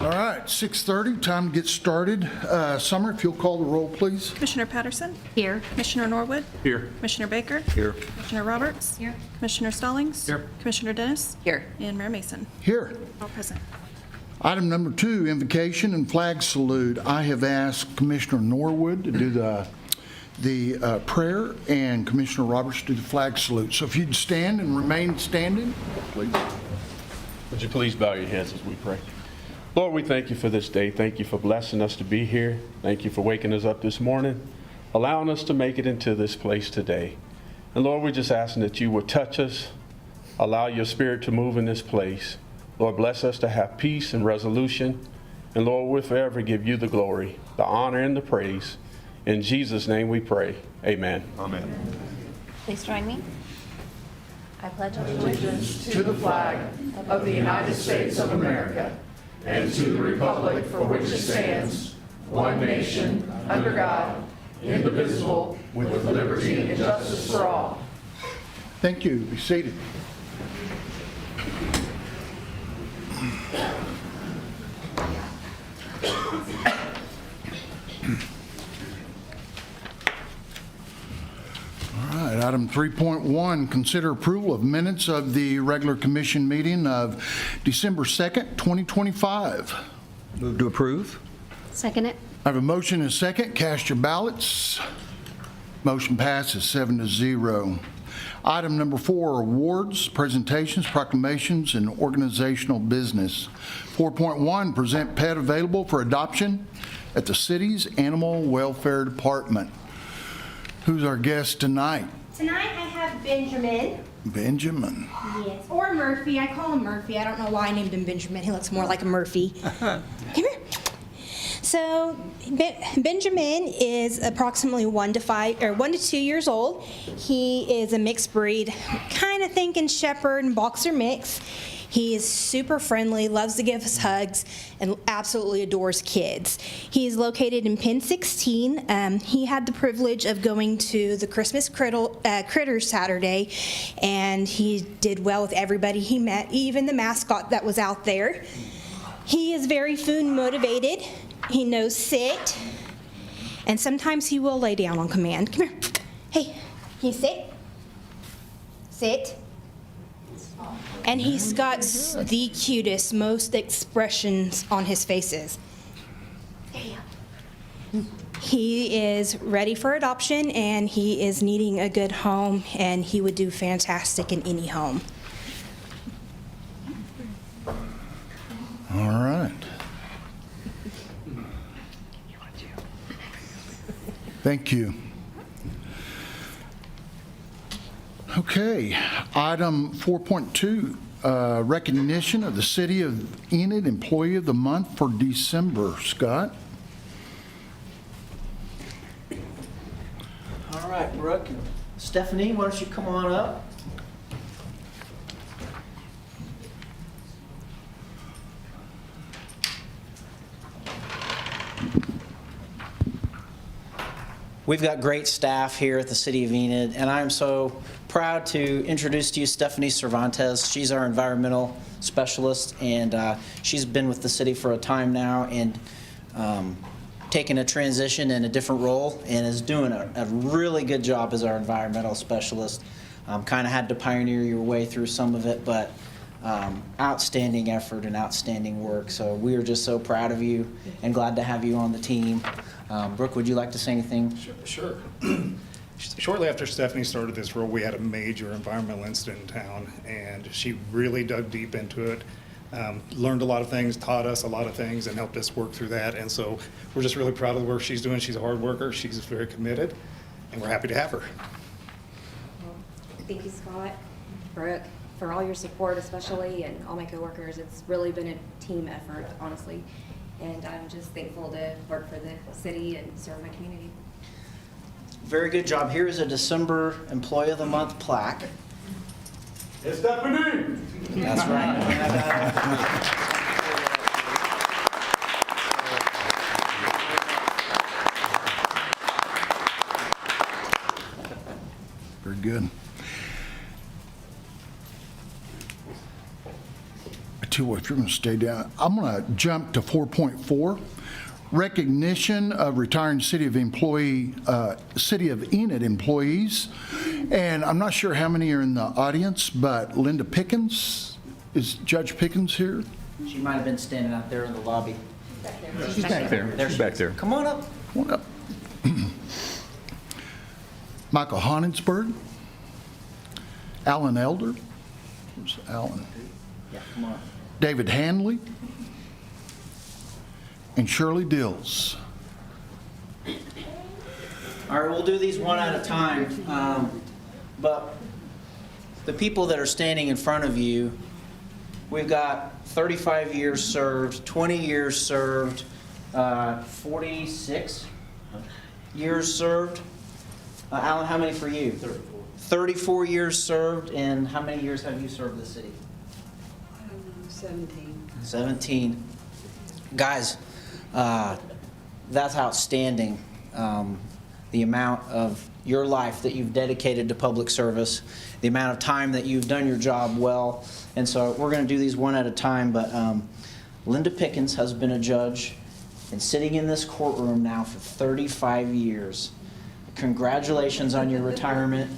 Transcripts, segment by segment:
All right, 6:30, time to get started. Summer, if you'll call the roll, please. Commissioner Patterson? Here. Commissioner Norwood? Here. Commissioner Baker? Here. Commissioner Roberts? Here. Commissioner Stallings? Here. Commissioner Dennis? Here. And Mayor Mason. Here. All present. Item number 2, invocation and flag salute. I have asked Commissioner Norwood to do the prayer and Commissioner Roberts to do the flag salute. So if you'd stand and remain standing, please. Would you please bow your heads as we pray? Lord, we thank you for this day. Thank you for blessing us to be here. Thank you for waking us up this morning, allowing us to make it into this place today. And Lord, we're just asking that you would touch us, allow your spirit to move in this place. Lord, bless us to have peace and resolution. And Lord, we'll forever give you the glory, the honor, and the praise. In Jesus' name we pray. Amen. Amen. Please join me. I pledge Allegiance to the flag of the United States of America and to the republic for which it stands, one nation, under God, indivisible, with liberty and justice for all. Thank you. Be seated. All right, item 3.1, consider approval of minutes of the regular commission meeting of December 2nd, 2025. Move to approve. Second it. I have a motion and a second. Cast your ballots. Motion passes 7-0. Item number 4, awards, presentations, proclamations, and organizational business. 4.1, present pet available for adoption at the city's Animal Welfare Department. Who's our guest tonight? Tonight I have Benjamin. Benjamin. Yes. Or Murphy. I call him Murphy. I don't know why I named him Benjamin. He looks more like a Murphy. Come here. So Benjamin is approximately 1 to 2 years old. He is a mixed breed, kind of thinking shepherd and boxer mix. He is super friendly, loves to give us hugs, and absolutely adores kids. He is located in Pen 16. He had the privilege of going to the Christmas Critters Saturday, and he did well with everybody he met, even the mascot that was out there. He is very food motivated. He knows sit, and sometimes he will lay down on command. Come here. Hey, can you sit? Sit. And he's got the cutest, most expressions on his faces. He is ready for adoption, and he is needing a good home, and he would do fantastic in any home. All right. Thank you. Okay, item 4.2, recognition of the City of Enid Employee of the Month for December. Scott? All right, Brooke and Stephanie, why don't you come on up? We've got great staff here at the City of Enid, and I'm so proud to introduce to you Stephanie Cervantes. She's our environmental specialist, and she's been with the city for a time now and taken a transition in a different role and is doing a really good job as our environmental specialist. Kind of had to pioneer your way through some of it, but outstanding effort and outstanding work. So we are just so proud of you and glad to have you on the team. Brooke, would you like to say anything? Sure. Shortly after Stephanie started this role, we had a major environmental incident in town, and she really dug deep into it, learned a lot of things, taught us a lot of things, and helped us work through that. And so we're just really proud of the work she's doing. She's a hard worker. She's very committed, and we're happy to have her. Thank you, Scott, Brooke, for all your support, especially, and all my coworkers. It's really been a team effort, honestly. And I'm just thankful to work for the city and serve my community. Very good job. Here is a December Employee of the Month plaque. It's Stephanie. That's right. good. I tell you what, if you're going to stay down, I'm going to jump to 4.4, recognition of retiring City of Enid employees. And I'm not sure how many are in the audience, but Linda Pickens, is Judge Pickens here? She might have been standing out there in the lobby. She's back there. There She's she back is. there. Come on up. Come on up. Michael Honigsberg, Alan Elder, where's Alan? Yeah, come on. David Hanley, and Shirley Dills. All right, we'll do these one at a time. But the people that are standing in front of you, we've got 35 years served, 20 years served, 46 years served. Alan, how many for you? 34. 34 years served, and how many years have you served the city? 17. 17. Guys, that's outstanding. The amount of your life that you've dedicated to public service, the amount of time that you've done your job well. And so we're going to do these one at a time, but Linda Pickens has been a judge and sitting in this courtroom now for 35 years. Congratulations on your retirement.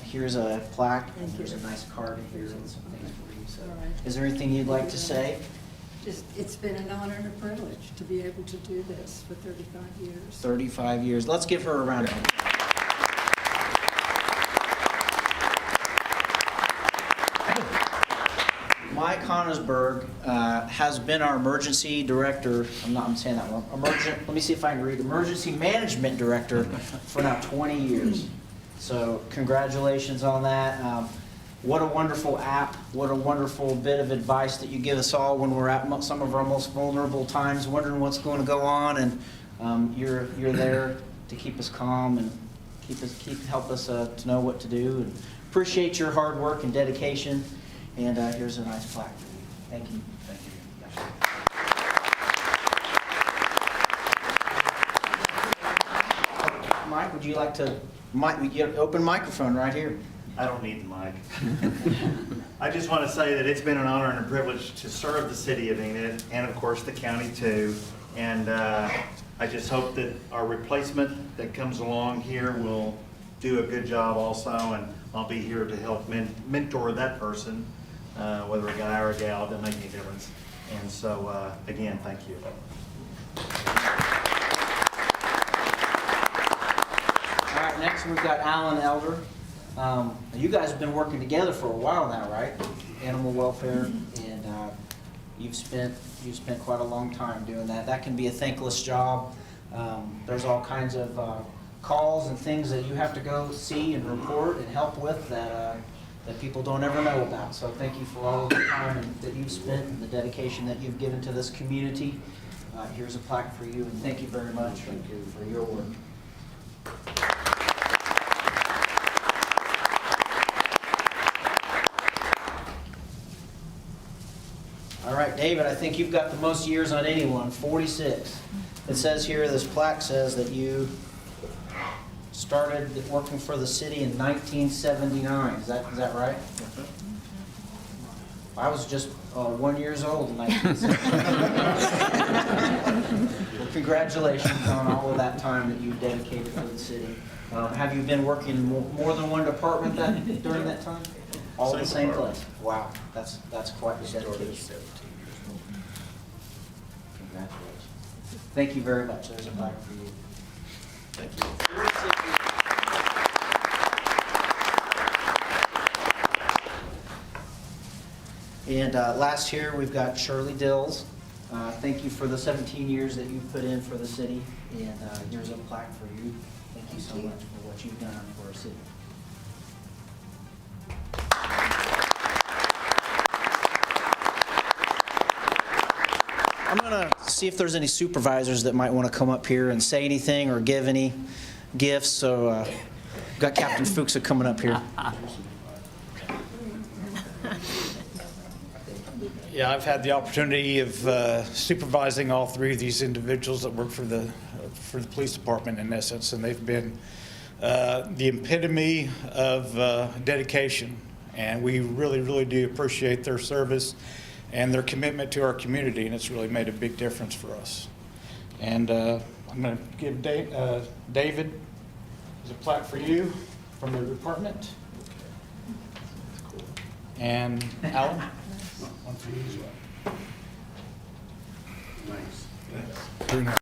Here's a plaque, and here's a nice card here and some things for you. So, is there anything you'd like to say? It's been an honor and a privilege to be able to do this for 35 years. 35 years. Let's give her a round of applause. Mike Honigsberg has been our emergency director. I'm saying that wrong. Let me see if I can read. Emergency management director for now 20 years. So congratulations on that. What a wonderful app. What a wonderful bit of advice that you give us all when we're at some of our most vulnerable times, wondering what's going to go on, and you're there to keep us calm and help us to know what to do. And appreciate your hard work and dedication. And here's a nice plaque for you. Thank you. Thank you. Mike, would you like to? Mike, we get an open microphone right here. I don't need the mic. I just want to say that it's been an honor and a privilege to serve the city of Enid and, of course, the county too. And I just hope that our replacement that comes along here will do a good job also. And I'll be here to help mentor that person, whether a guy or a gal, it doesn't make any difference. And so, again, thank you. All right, next we've got Alan Elder. You guys have been working together for a while now, right? Animal welfare, and you've spent quite a long time doing that. That can be a thankless job. There's all kinds of calls and things that you have to go see and report and help with that people don't ever know about. So thank you for all of the time that you've spent and the dedication that you've given to this community. Here's a plaque for you, and thank you very much for your work. All right, David, I think you've got the most years on anyone, 46. It says here, this plaque says that you started working for the city in 1979. Is that right? I was just 1 year old in 1979. Well, congratulations on all of that time that you've dedicated for the city. Have you been working more than one department during that time? All in the same place? Wow, that's quite the dedication. Congratulations. Thank you very much. There's a plaque for you. Thank you. And last here, we've got Shirley Dills. Thank you for the 17 years that you've put in for the city. And here's a plaque for you. Thank you so much for what you've done for our city. I'm going to see if there's any supervisors that might want to come up here and say anything or give any gifts. So we've got Captain Fuchsa coming up here. Yeah, I've had the opportunity of supervising all three of these individuals that work for the police department in essence, and they've been the epitome of dedication, and we really, really do appreciate their service and their commitment to our community, and it's really made a big difference for us. And I'm going to give David, there's a plaque for you from the department. And Alan, one for you as well. Very nice.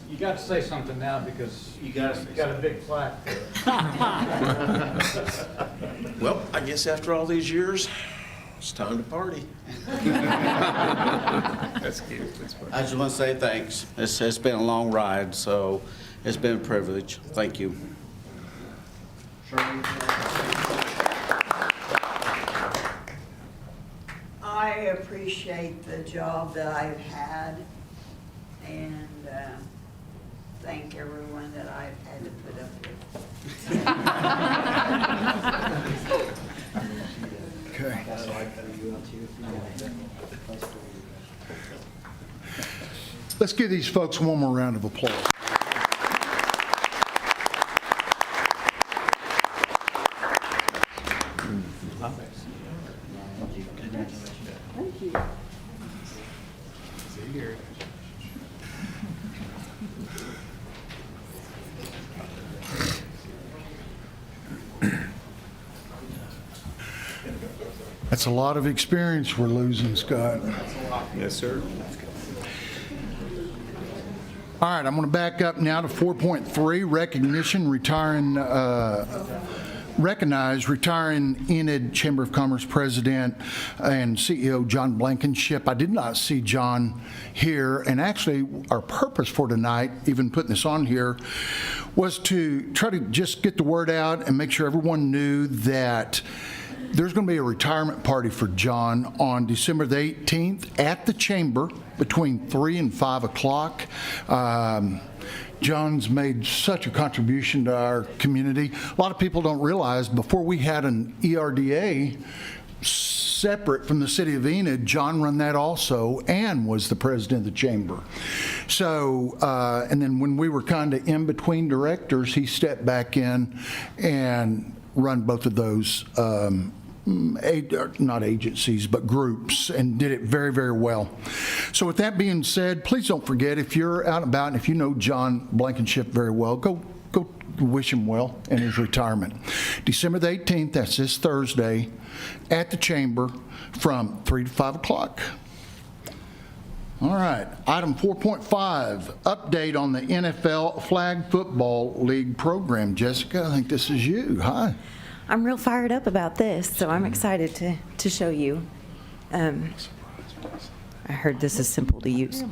You got to say something now because you got a big plaque there. Well, I guess after all these years, it's time to party. That's cute. I just want to say thanks. It's been a long ride, so it's been a privilege. Thank you. I appreciate the job that I've had, and thank everyone that I've had to put up with. Okay. Let's give these folks one more round of applause. Thank you. That's a lot of experience we're losing, Scott. Yes, sir. All right, I'm going to back up now to 4.3, recognition, recognize retiring Enid Chamber of Commerce President and CEO John Blankenship. I did not see John here, and actually our purpose for tonight, even putting this on here, was to try to just get the word out and make sure everyone knew that there's going to be a retirement party for John on December the 18th at the Chamber between 3 and 5 o'clock. John's made such a contribution to our community. A lot of people don't realize before we had an ERDA separate from the city of Enid, John ran that also and was the president of the chamber. So, and then when we were kind of in between directors, he stepped back in and run both of those not agencies, but groups, and did it very, very well. So with that being said, please don't forget, if you're out and about and if you know John Blankenship very well, go wish him well in his retirement. December the 18th, that's this Thursday, at the Chamber from 3 to 5 o'clock. All right, item 4.5, update on the NFL Flag Football League program. Jessica, I think this is you. Hi. I'm real fired up about this, so I'm excited to show you. I heard this is simple to use.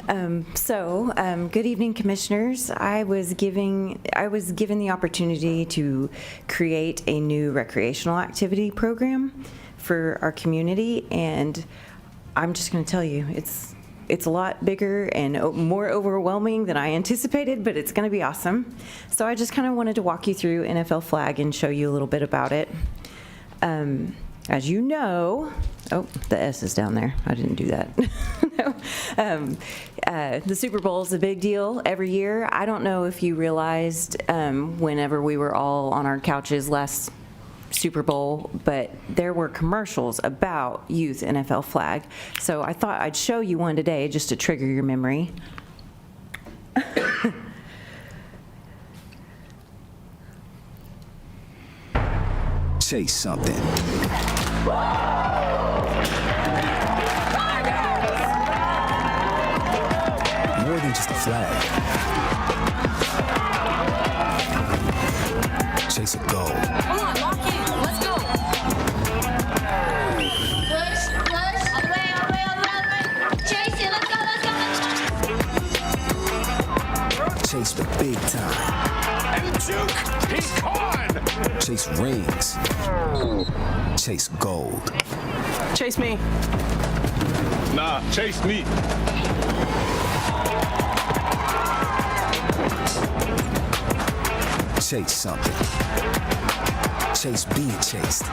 Good evening, commissioners. I was given the opportunity to create a new recreational activity program for our community, and I'm just going to tell you, it's a lot bigger and more overwhelming than I anticipated, but it's going to be awesome. So I just kind of wanted to walk you through NFL Flag and show you a little bit about it. As you know, oh, the S is down there. I didn't do that. The Super Bowl is a big deal every year. I don't know if you realized whenever we were all on our couches last Super Bowl, but there were commercials about youth NFL Flag. So I thought I'd show you one today just to trigger your memory. Chase something. More than just a flag. Chase a goal. Come on, lock in. Let's go. Push. All the way. Chase it. Let's go. Chase the big time. And juke. He's gone. Chase rings. Chase gold. Chase me. Nah, chase me. Chase something. Chase being chased.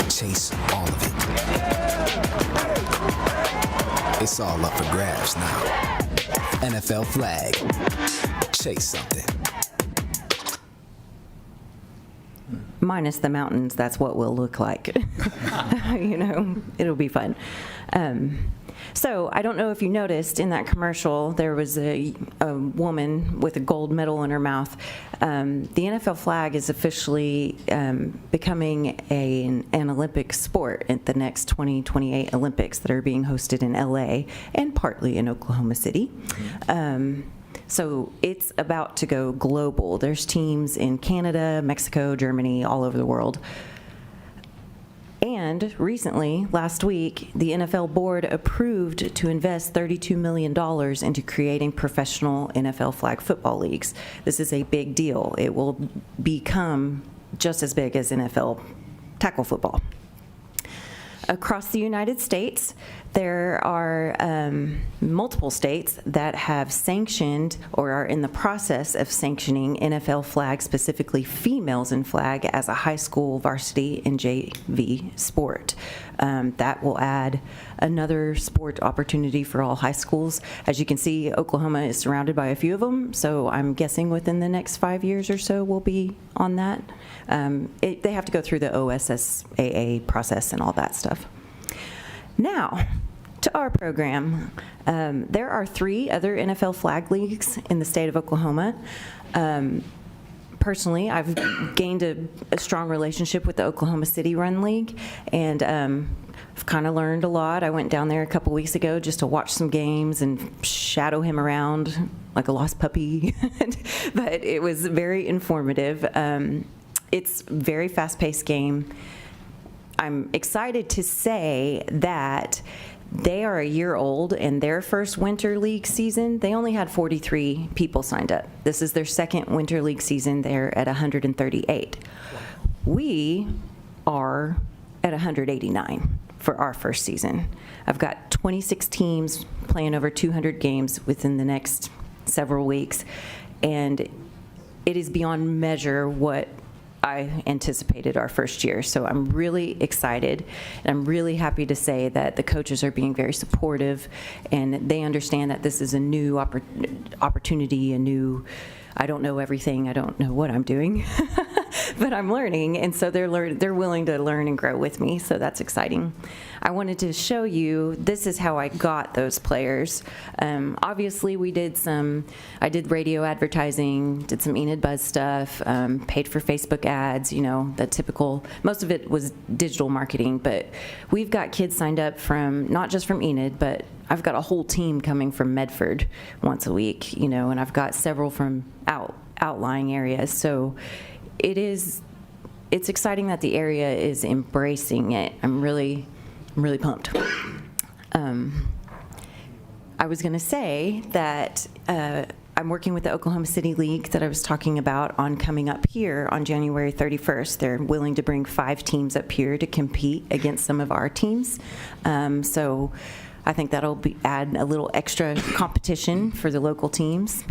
Chase all of it. It's all up for grabs now. NFL flag. Chase something. Minus the mountains, that's what we'll look like. You know, it'll be fun. So I don't know if you noticed in that commercial, there was a woman with a gold medal in her mouth. The NFL flag is officially becoming an Olympic sport at the next 2028 Olympics that are being hosted in LA and partly in Oklahoma City. So it's about to go global. There's teams in Canada, Mexico, Germany, all over the world. And recently, last week, the NFL board approved to invest $32 million into creating professional NFL flag football leagues. This is a big deal. It will become just as big as NFL tackle football. Across the United States, there are multiple states that have sanctioned or are in the process of sanctioning NFL flag, specifically females in flag, as a high school varsity and JV sport. That will add another sport opportunity for all high schools. As you can see, Oklahoma is surrounded by a few of them, so I'm guessing within the next 5 years or so we'll be on that. They have to go through the OSSAA process and all that stuff. Now, to our program. There are 3 other NFL flag leagues in the state of Oklahoma. Personally, I've gained a strong relationship with the Oklahoma City Run League, and I've kind of learned a lot. I went down there a couple weeks ago just to watch some games and shadow him around like a lost puppy, but it was very informative. It's a very fast-paced game. I'm excited to say that they are a year old, and their first winter league season, they only had 43 people signed up. This is their second winter league season. They're at 138. We are at 189 for our first season. I've got 26 teams playing over 200 games within the next several weeks, and it is beyond measure what I anticipated our first year. So I'm really excited, and I'm really happy to say that the coaches are being very supportive, and they understand that this is a new opportunity, I don't know everything, I don't know what I'm doing, but I'm learning, and so they're willing to learn and grow with me, so that's exciting. I wanted to show you, this is how I got those players. Obviously, I did radio advertising, did some Enid Buzz stuff, paid for Facebook ads, the typical, most of it was digital marketing, but we've got kids signed up not just from Enid, but I've got a whole team coming from Medford once a week, and I've got several from outlying areas. So it's exciting that the area is embracing it. I'm really pumped. I was going to say that I'm working with the Oklahoma City League that I was talking about on coming up here on January 31st. They're willing to bring 5 teams up here to compete against some of our teams. So I think that'll add a little extra competition for the local teams.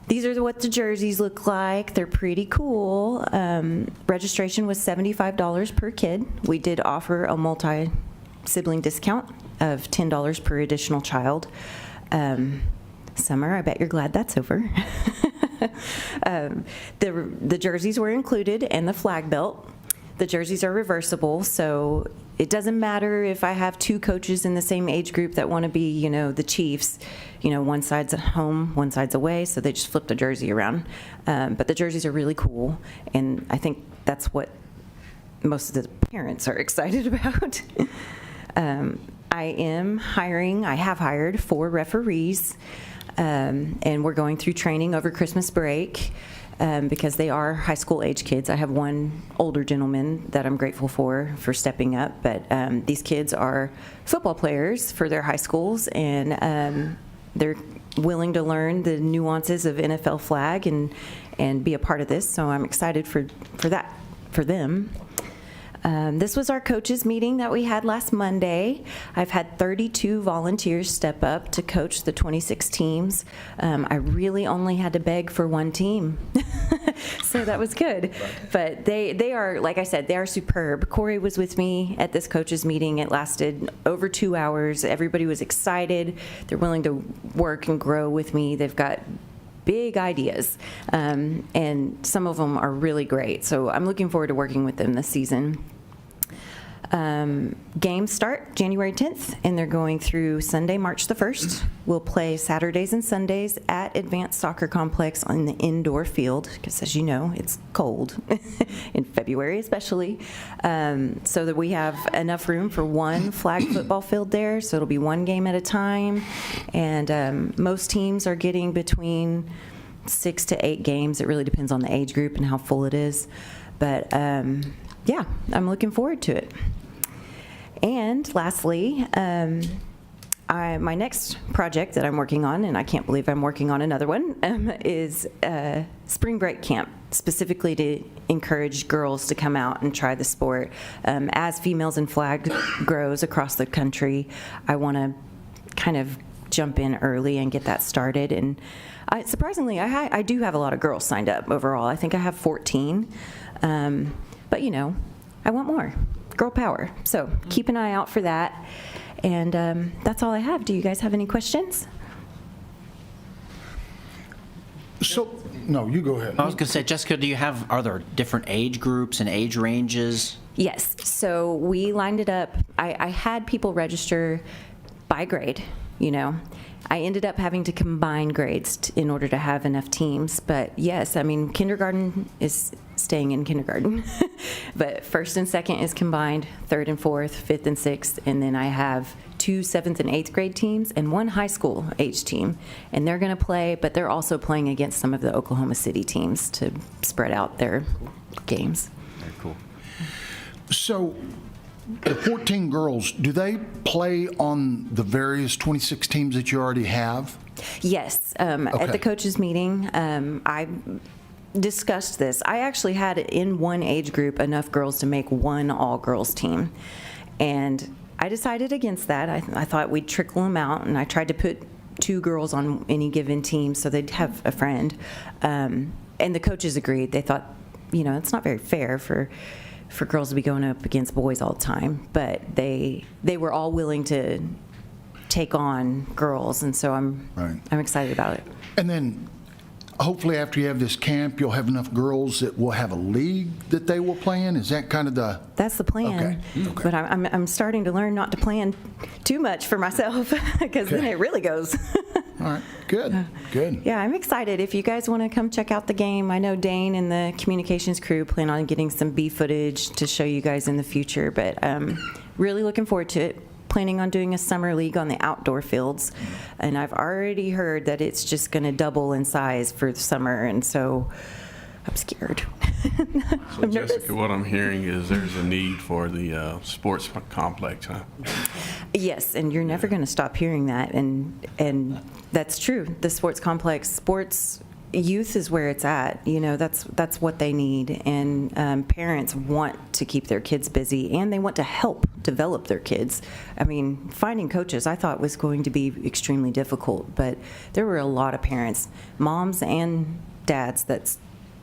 These are what the jerseys look like. They're pretty cool. Registration was $75 per kid. We did offer a multi-sibling discount of $10 per additional child. Summer, I bet you're glad that's over. The jerseys were included and the flag belt. The jerseys are reversible, so it doesn't matter if I have 2 coaches in the same age group that want to be, the Chiefs. One side's at home, one side's away, so they just flip the jersey around. But the jerseys are really cool, and I think that's what most of the parents are excited about. I have hired 4 referees, and we're going through training over Christmas break. Because they are high school age kids. I have one older gentleman that I'm grateful for stepping up, but these kids are football players for their high schools, and they're willing to learn the nuances of NFL flag and be a part of this, so I'm excited for that, for them. This was our coaches meeting that we had last Monday. I've had 32 volunteers step up to coach the 26 teams. I really only had to beg for one team, so that was good. But they are, like I said, they are superb. Corey was with me at this coaches meeting. It lasted over 2 hours. Everybody was excited. They're willing to work and grow with me. They've got big ideas, and some of them are really great. So I'm looking forward to working with them this season. Games start January 10th, and they're going through Sunday, March the 1st. We'll play Saturdays and Sundays at Advanced Soccer Complex on the indoor field, because as you know, it's cold in February especially, so that we have enough room for one flag football field there, so it'll be one game at a time, and most teams are getting between 6 to 8 games. It really depends on the age group and how full it is, but yeah, I'm looking forward to it. And lastly, my next project that I'm working on, and I can't believe I'm working on another one, is spring break camp, specifically to encourage girls to come out and try the sport. As Females in Flag grows across the country, I want to kind of jump in early and get that started. And surprisingly, I do have a lot of girls signed up overall. I think I have 14. But, you know, I want more. Girl power. So keep an eye out for that. And that's all I have. Do you guys have any questions? So, no, you go ahead. I was going to say, Jessica, are there different age groups and age ranges? Yes. So we lined it up. I had people register by grade, you know. I ended up having to combine grades in order to have enough teams. But yes, I mean, kindergarten is staying in kindergarten. But first and second is combined, third and fourth, fifth and sixth, and then I have 2 7th and 8th grade teams and 1 high school age team. And they're going to play, but they're also playing against some of the Oklahoma City teams to spread out their games. Very cool. So the 14 girls, do they play on the various 26 teams that you already have? Yes. At the coaches meeting, I discussed this. I actually had in one age group enough girls to make one all-girls team. And I decided against that. I thought we'd trickle them out, and I tried to put 2 girls on any given team so they'd have a friend. And the coaches agreed. They thought, you know, it's not very fair for girls to be going up against boys all the time, but they were all willing to take on girls, and so I'm excited about it. And then hopefully after you have this camp, you'll have enough girls that will have a league that they will play in? Is that kind of the... That's the plan. Okay. But I'm starting to learn not to plan too much for myself, because then it really goes. All right, good, good. Yeah, I'm excited. If you guys want to come check out the game, I know Dane and the communications crew plan on getting some B footage to show you guys in the future, but really looking forward to it. Planning on doing a summer league on the outdoor fields, and I've already heard that it's just going to double in size for the summer, and so I'm scared. So Jessica, what I'm hearing is there's a need for the sports complex, huh? Yes, and you're never going to stop hearing that, and that's true. The sports complex, sports youth is where it's at. You know, that's what they need, and parents want to keep their kids busy, and they want to help develop their kids. I mean, finding coaches I thought was going to be extremely difficult, but there were a lot of parents, moms and dads, that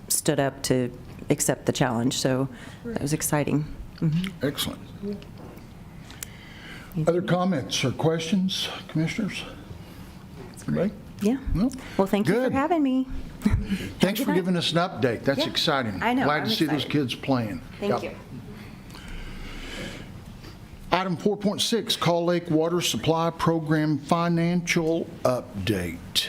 stood up to accept the challenge, so that was exciting. Mm-hmm. Excellent. Other comments or questions, commissioners? Everybody? Yeah. No? Well, thank you for having me. Thanks for giving us an update. That's exciting. I know. Glad I'm to see those excited. kids playing. Thank you. Item 4.6, Call Lake Water Supply Program Financial Update.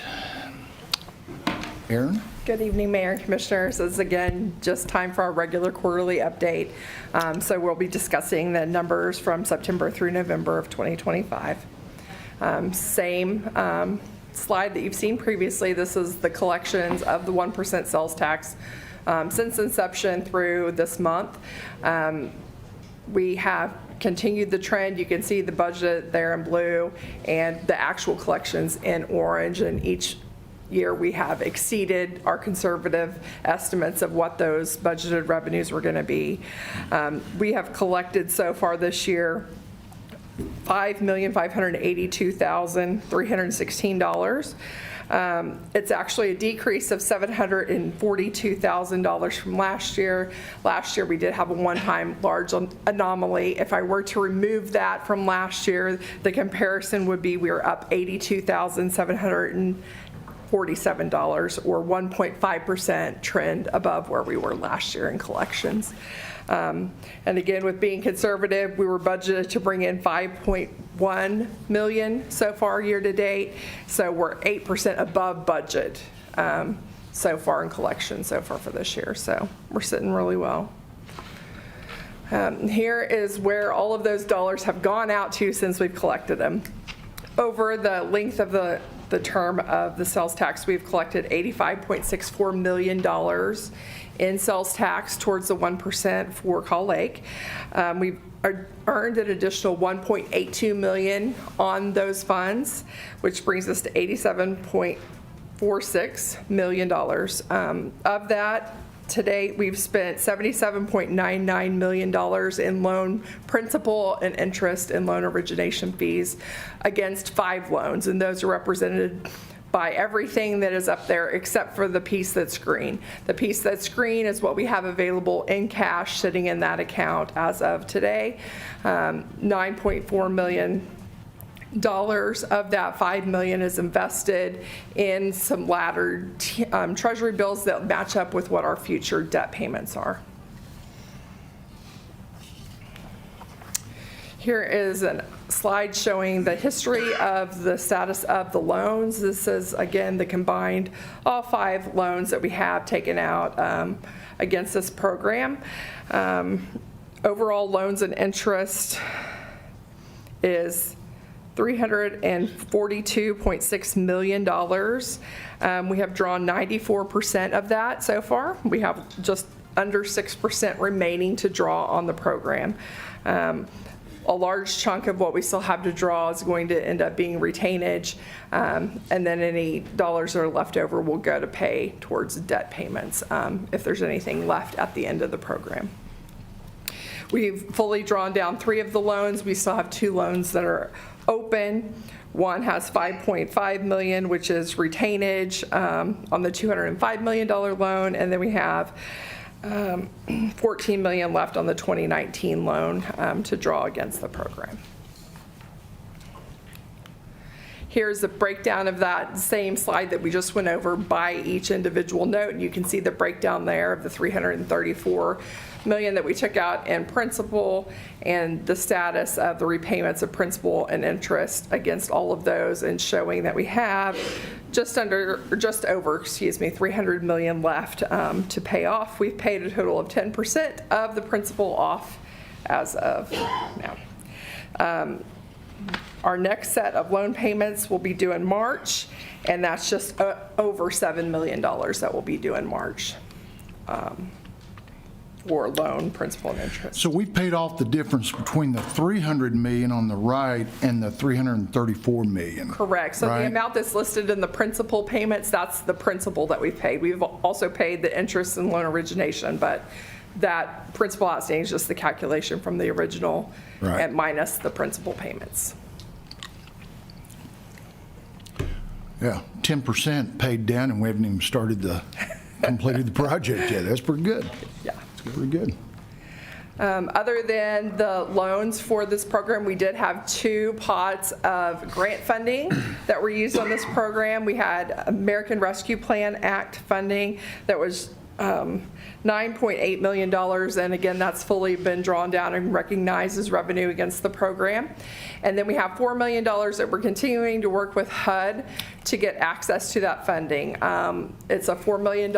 Aaron? Good evening, Mayor and Commissioners. This is again just time for our regular quarterly update. So we'll be discussing the numbers from September through November of 2025. Same slide that you've seen previously. This is the collections of the 1% sales tax since inception through this month. We have continued the trend. You can see the budget there in blue and the actual collections in orange, and each year, we have exceeded our conservative estimates of what those budgeted revenues were going to be. We have collected so far this year $5,582,316. It's actually a decrease of $742,000 from last year. Last year, we did have a one-time large anomaly. If I were to remove that from last year, the comparison would be we were up $82,747, or 1.5% trend above where we were last year in collections. And again, with being conservative, we were budgeted to bring in $5.1 million so far year to date. So we're 8% above budget so far in collections so far for this year. So we're sitting really well. Here is where all of those dollars have gone out to since we've collected them. Over the length of the term of the sales tax, we've collected $85.64 million in sales tax towards the 1% for Call Lake. We've earned an additional $1.82 million on those funds, which brings us to $87.46 million. Of that, to date, we've spent $77.99 million in loan principal and interest and loan origination fees against 5 loans, and those are represented by everything that is up there except for the piece that's green. The piece that's green is what we have available in cash sitting in that account as of today. $9.4 million of that $5 million is invested in some laddered treasury bills that match up with what our future debt payments are. Here is a slide showing the history of the status of the loans. This is, again, the combined all 5 loans that we have taken out against this program. Overall loans and interest is $342.6 million. We have drawn 94% of that so far. We have just under 6% remaining to draw on the program. A large chunk of what we still have to draw is going to end up being retainage, and then any dollars that are left over will go to pay towards debt payments if there's anything left at the end of the program. We've fully drawn down 3 of the loans. We still have 2 loans that are open. One has $5.5 million, which is retainage on the $205 million loan, and then we have $14 million left on the 2019 loan to draw against the program. Here's the breakdown of that same slide that we just went over by each individual note. And you can see the breakdown there of the $334 million that we took out in principal and the status of the repayments of principal and interest against all of those, and showing that we have just over $300 million left to pay off. We've paid a total of 10% of the principal off as of now. Our next set of loan payments will be due in March, and that's just over $7 million that will be due in March for loan principal and interest. So we've paid off the difference between the $300 million on the right and the $334 million. Correct. So right? The amount that's listed in the principal payments, that's the principal that we've paid. We've also paid the interest and loan origination, but that principal outstanding is just the calculation from the original and minus the principal payments. Yeah, 10% paid down, and we haven't even completed the project yet. That's pretty good. Yeah. It's pretty good. Other than the loans for this program, we did have 2 pots of grant funding that were used on this program. We had American Rescue Plan Act funding that was $9.8 million, and again, that's fully been drawn down and recognized as revenue against the program. And then we have $4 million that we're continuing to work with HUD to get access to that funding. It's a $4 million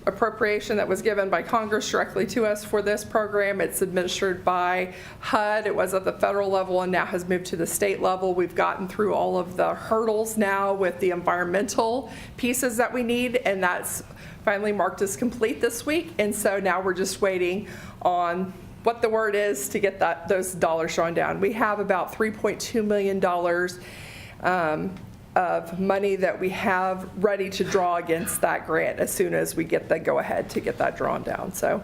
appropriation that was given by Congress directly to us for this program. It's administered by HUD. It was at the federal level and now has moved to the state level. We've gotten through all of the hurdles now with the environmental pieces that we need, and that's finally marked as complete this week. And so now we're just waiting on what the word is to get those dollars drawn down. We have about $3.2 million of money that we have ready to draw against that grant as soon as we get the go-ahead to get that drawn down. So,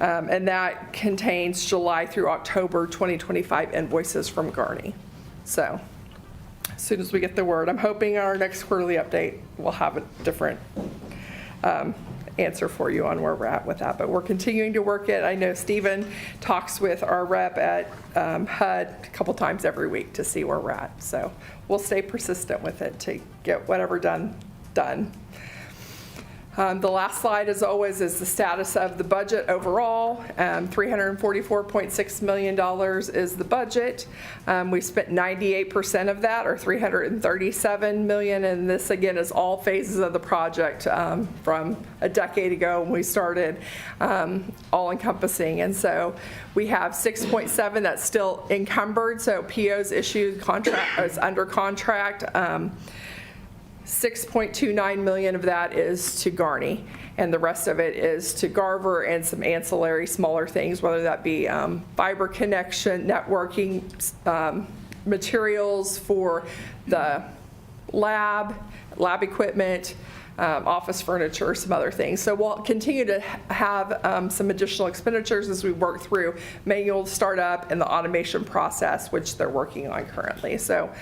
and that contains July through October 2025 invoices from Garney. So as soon as we get the word, I'm hoping our next quarterly update will have a different answer for you on where we're at with that, but we're continuing to work it. I know Stephen talks with our rep at HUD a couple times every week to see where we're at. So we'll stay persistent with it to get whatever done. The last slide, as always, is the status of the budget overall. $344.6 million is the budget. We spent 98% of that, or $337 million, and this again is all phases of the project from a decade ago when we started, all encompassing. And so we have 6.7 that's still encumbered, so POs issued, contract is under contract. 6.29 million of that is to Garney, and the rest of it is to Garver and some ancillary smaller things, whether that be fiber connection, networking, materials for the lab equipment, office furniture, some other things. So we'll continue to have some additional expenditures as we work through manual startup and the automation process, which they're working on currently. So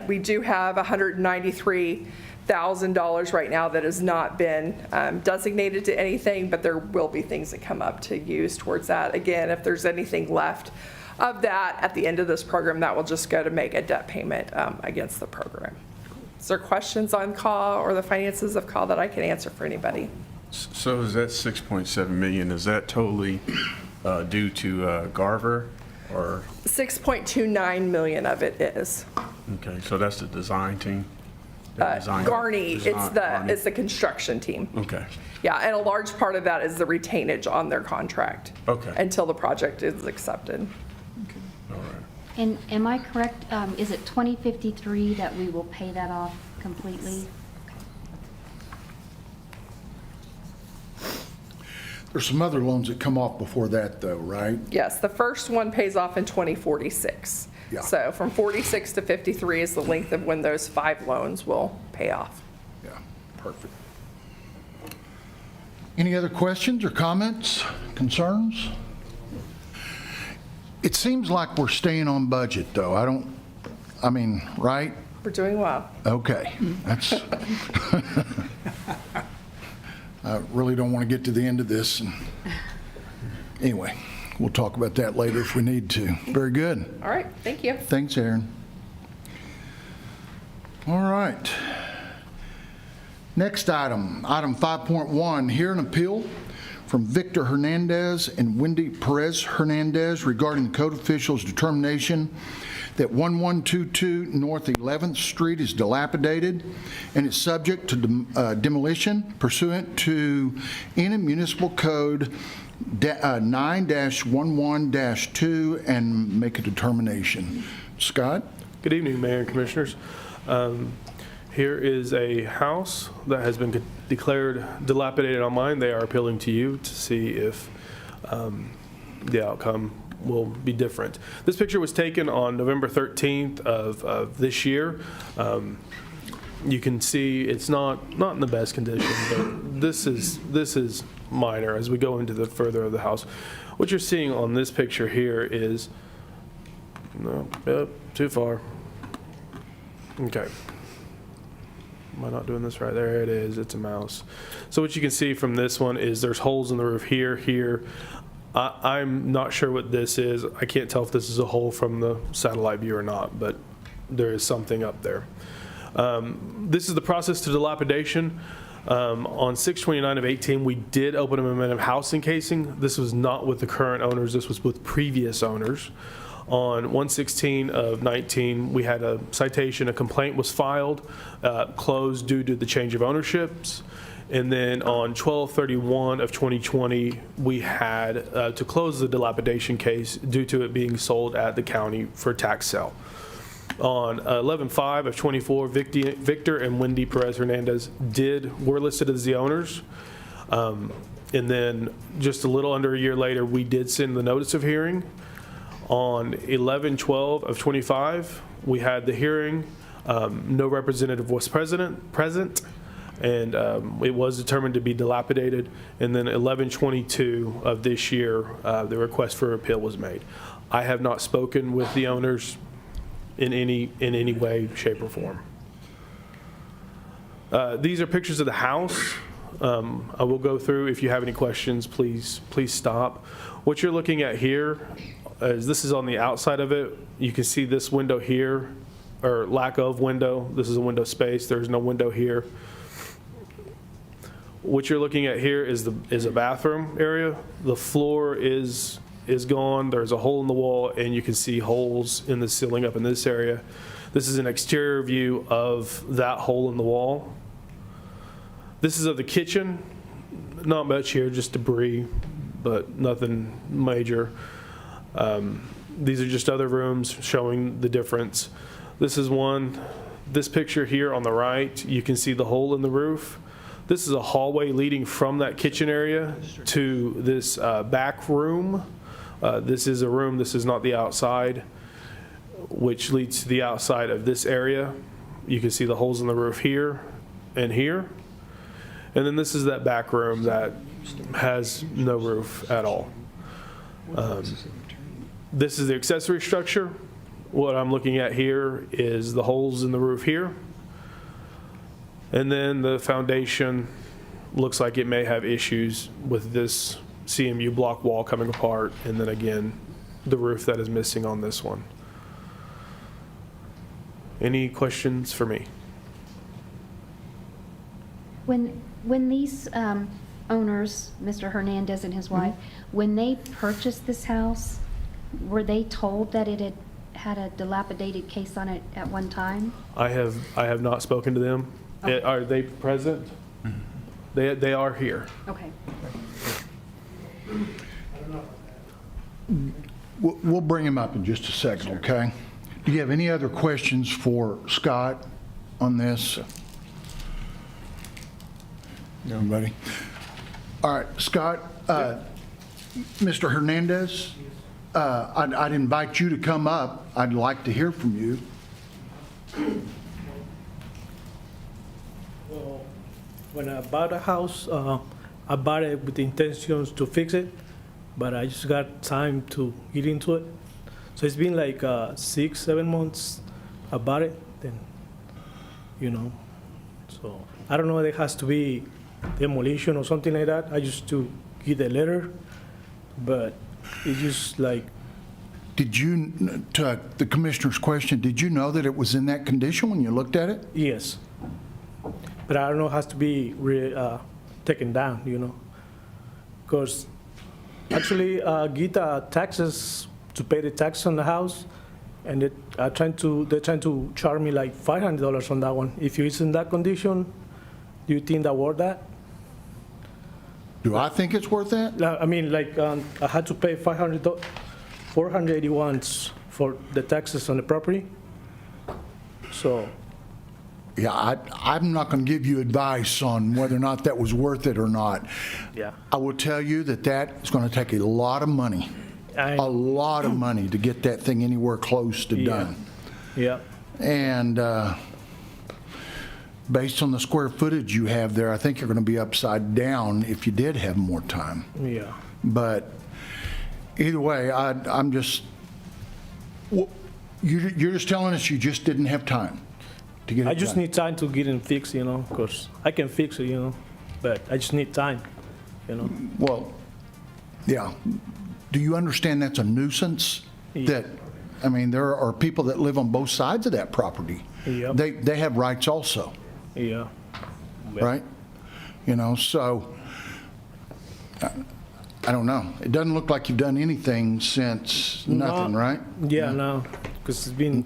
we do have $193,000 right now that has not been designated to anything, but there will be things that come up to use towards that. Again, if there's anything left of that at the end of this program, that will just go to make a debt payment against the program. Is there questions on CAW or the finances of CAW that I can answer for anybody? So is that 6.7 million, is that totally due to Garver, or? 6.29 million of it is. Okay, so that's the design team? Garney, it's the construction team. Okay. Yeah, and a large part of that is the retainage on their contract. Okay. Until the project is accepted. All right. And am I correct, is it 2053 that we will pay that off completely? There's some other loans that come off before that, though, right? Yes, the first one pays off in 2046. Yeah. So from 46 to 53 is the length of when those 5 loans will pay off. Yeah, perfect. Any other questions or comments, concerns? It seems like we're staying on budget, though. Right? We're doing well. Okay, that's, I really don't want to get to the end of this. Anyway, we'll talk about that later if we need to. Very good. All right, thank you. Thanks, Aaron. All right. Next item, item 5.1, hear an appeal from Victor Hernandez and Wendy Perez Hernandez regarding the code official's determination that 1122 North 11th Street is dilapidated and is subject to demolition pursuant to Enid Municipal Code 9-11-2 and make a determination. Scott? Good evening, Mayor and Commissioners. Here is a house that has been declared dilapidated on mine. They are appealing to you to see if the outcome will be different. This picture was taken on November 13th of this year. You can see it's not in the best condition, but this is minor as we go into the further of the house. What you're seeing on this picture here is, too far. Okay. Am I not doing this right? There it is. It's a mouse. So what you can see from this one is there's holes in the roof here. I'm not sure what this is. I can't tell if this is a hole from the satellite view or not, but there is something up there. This is the process to dilapidation. On 6/29 of 18, we did open a momentum house encasing. This was not with the current owners. This was with previous owners. On 1/16 of 19, we had a citation. A complaint was filed, closed due to the change of ownerships. And then on 12/31 of 2020, we had to close the dilapidation case due to it being sold at the county for tax sale. On 11/5 of 24, Victor and Wendy Perez Hernandez were listed as the owners. And then just a little under a year later, we did send the notice of hearing. On 11/12 of 25, we had the hearing. No representative was present, and it was determined to be dilapidated. And then 11/22 of this year, the request for appeal was made. I have not spoken with the owners in any way, shape, or form. These are pictures of the house. I will go through. If you have any questions, please stop. What you're looking at here is this is on the outside of it. You can see this window here, or lack of window. This is a window space. There's no window here. What you're looking at here is a bathroom area. The floor is gone. There's a hole in the wall, and you can see holes in the ceiling up in this area. This is an exterior view of that hole in the wall. This is of the kitchen. Not much here, just debris, but nothing major. These are just other rooms showing the difference. This is one. This picture here on the right, you can see the hole in the roof. This is a hallway leading from that kitchen area to this back room. This is a room, this is not the outside, which leads to the outside of this area. You can see the holes in the roof here and here. And then this is that back room that has no roof at all. This is the accessory structure. What I'm looking at here is the holes in the roof here. And then the foundation looks like it may have issues with this CMU block wall coming apart, and then again, the roof that is missing on this one. Any questions for me? When these owners, Mr. Hernandez and his wife, when they purchased this house, were they told that it had a dilapidated case on it at one time? I have not spoken to them. Okay. Are they present? They are here. Okay. We'll bring him up in just a second, okay? Do you have any other questions for Scott on this? Nobody? All right, Scott, Mr. Hernandez, I'd invite you to come up. I'd like to hear from you. Well, when I bought a house, I bought it with the intentions to fix it, but I just got time to get into it. So it's been like 6-7 months I bought it, then, so I don't know if it has to be demolition or something like that. I just to get a letter, but it's just like. Did you, to the commissioner's question, did you know that it was in that condition when you looked at it? Yes. But I don't know, it has to be taken down, Because actually, get taxes to pay the tax on the house, and they're trying to charge me like $500 on that one. If it's in that condition, do you think that worth that? Do I think it's worth that? I mean, like I had to pay $481 for the taxes on the property. So. Yeah, I'm not going to give you advice on whether or not that was worth it or not. Yeah. I will tell you that is going to take a lot of money, a lot of money to get that thing anywhere close to done. Yeah. And based on the square footage you have there, I think you're going to be upside down if you did have more time. Yeah. But either way, I'm just, you're just telling us you just didn't have time to get it I just done. need time to get it fixed, because I can fix it, but I just need time, Well, yeah. Do you understand that's a nuisance? Yeah. There are people that live on both sides of that property. Yep. They have rights also, Yeah. right? So, I don't know. It doesn't look like you've done anything since nothing, right? Yeah, no, because it's been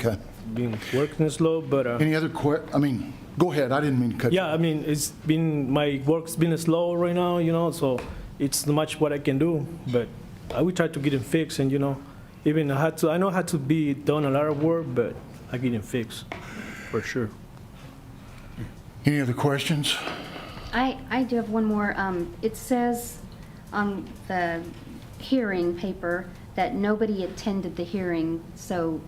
working slow, but. Any other go ahead. I didn't mean to cut you. Yeah, it's been, my work's been slow right now, so it's not much what I can do, but I will try to get it fixed, and, even I know it had to be done a lot of work, but I get it fixed, for sure. Any other questions? I do have one more. It says on the hearing paper that nobody attended the hearing, so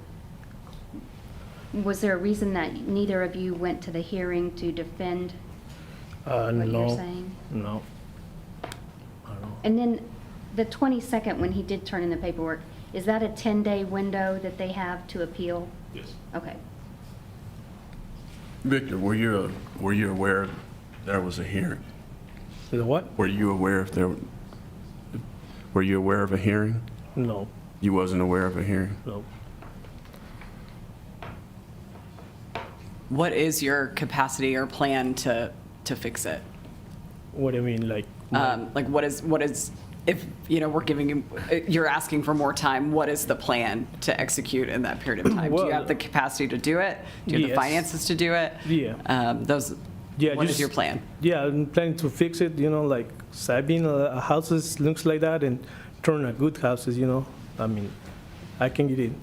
Was there a reason that neither of you went to the hearing to defend what you're saying? No. And then the 22nd, when he did turn in the paperwork, is that a 10-day window that they have to appeal? Yes. Okay. Victor, were you aware there was a hearing? The what? Were you aware of a hearing? No. You wasn't aware of a hearing? No. What is your capacity or plan to fix it? What do you mean, like? Like what is, if, we're giving you, you're asking for more time, what is the plan to execute in that period of time? Do you have the capacity to do it? Do you have the Yes. finances to do it? Yeah. What is your plan? Yeah, I'm planning to fix it, like sabbing houses, looks like that, and turn a good houses, I mean, I can get it,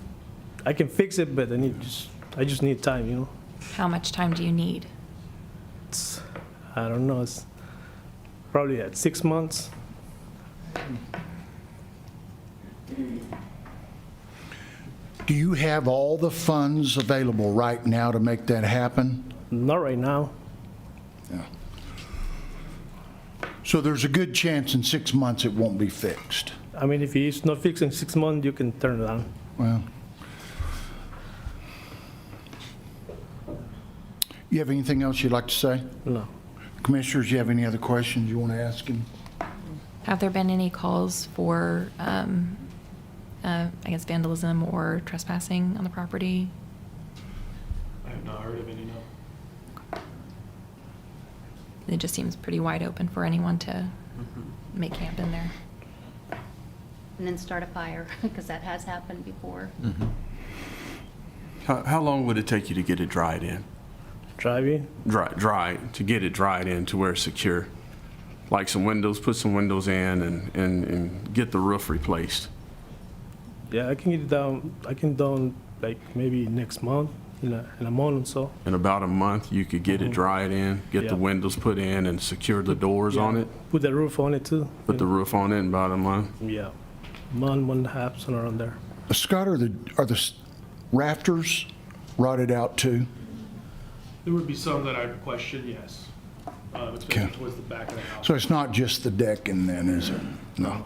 I can fix it, but I just need time, How much time do you need? I don't know, it's probably at 6 months. Do you have all the funds available right now to make that happen? Not right now. Yeah. So there's a good chance in 6 months it won't be fixed? I mean, if it's not fixed in 6 months, you can turn it on. Well, you have anything else you'd like to say? No. Commissioners, you have any other questions you want to ask him? Have there been any calls for, I guess, vandalism or trespassing on the property? I have not heard of any, no. It just seems pretty wide open for anyone to make camp in there. And then start a fire, because that has happened before. How long would it take you to get it dried in? Driving? Dry, to get it dried in to where it's secure? Like some windows, put some windows in and get the roof replaced? Yeah, I can get it down, like maybe next month, in a month or so. In about a month, you could get it dried in, get the windows put in and secure the doors on it? Put the roof on it too. Put the roof on it in about a month? Yeah, month and a half, somewhere around there. Scott, are the rafters rotted out too? There would be some that I'd question, yes. Especially towards the back of the house. So it's not just the decking then, is it? No.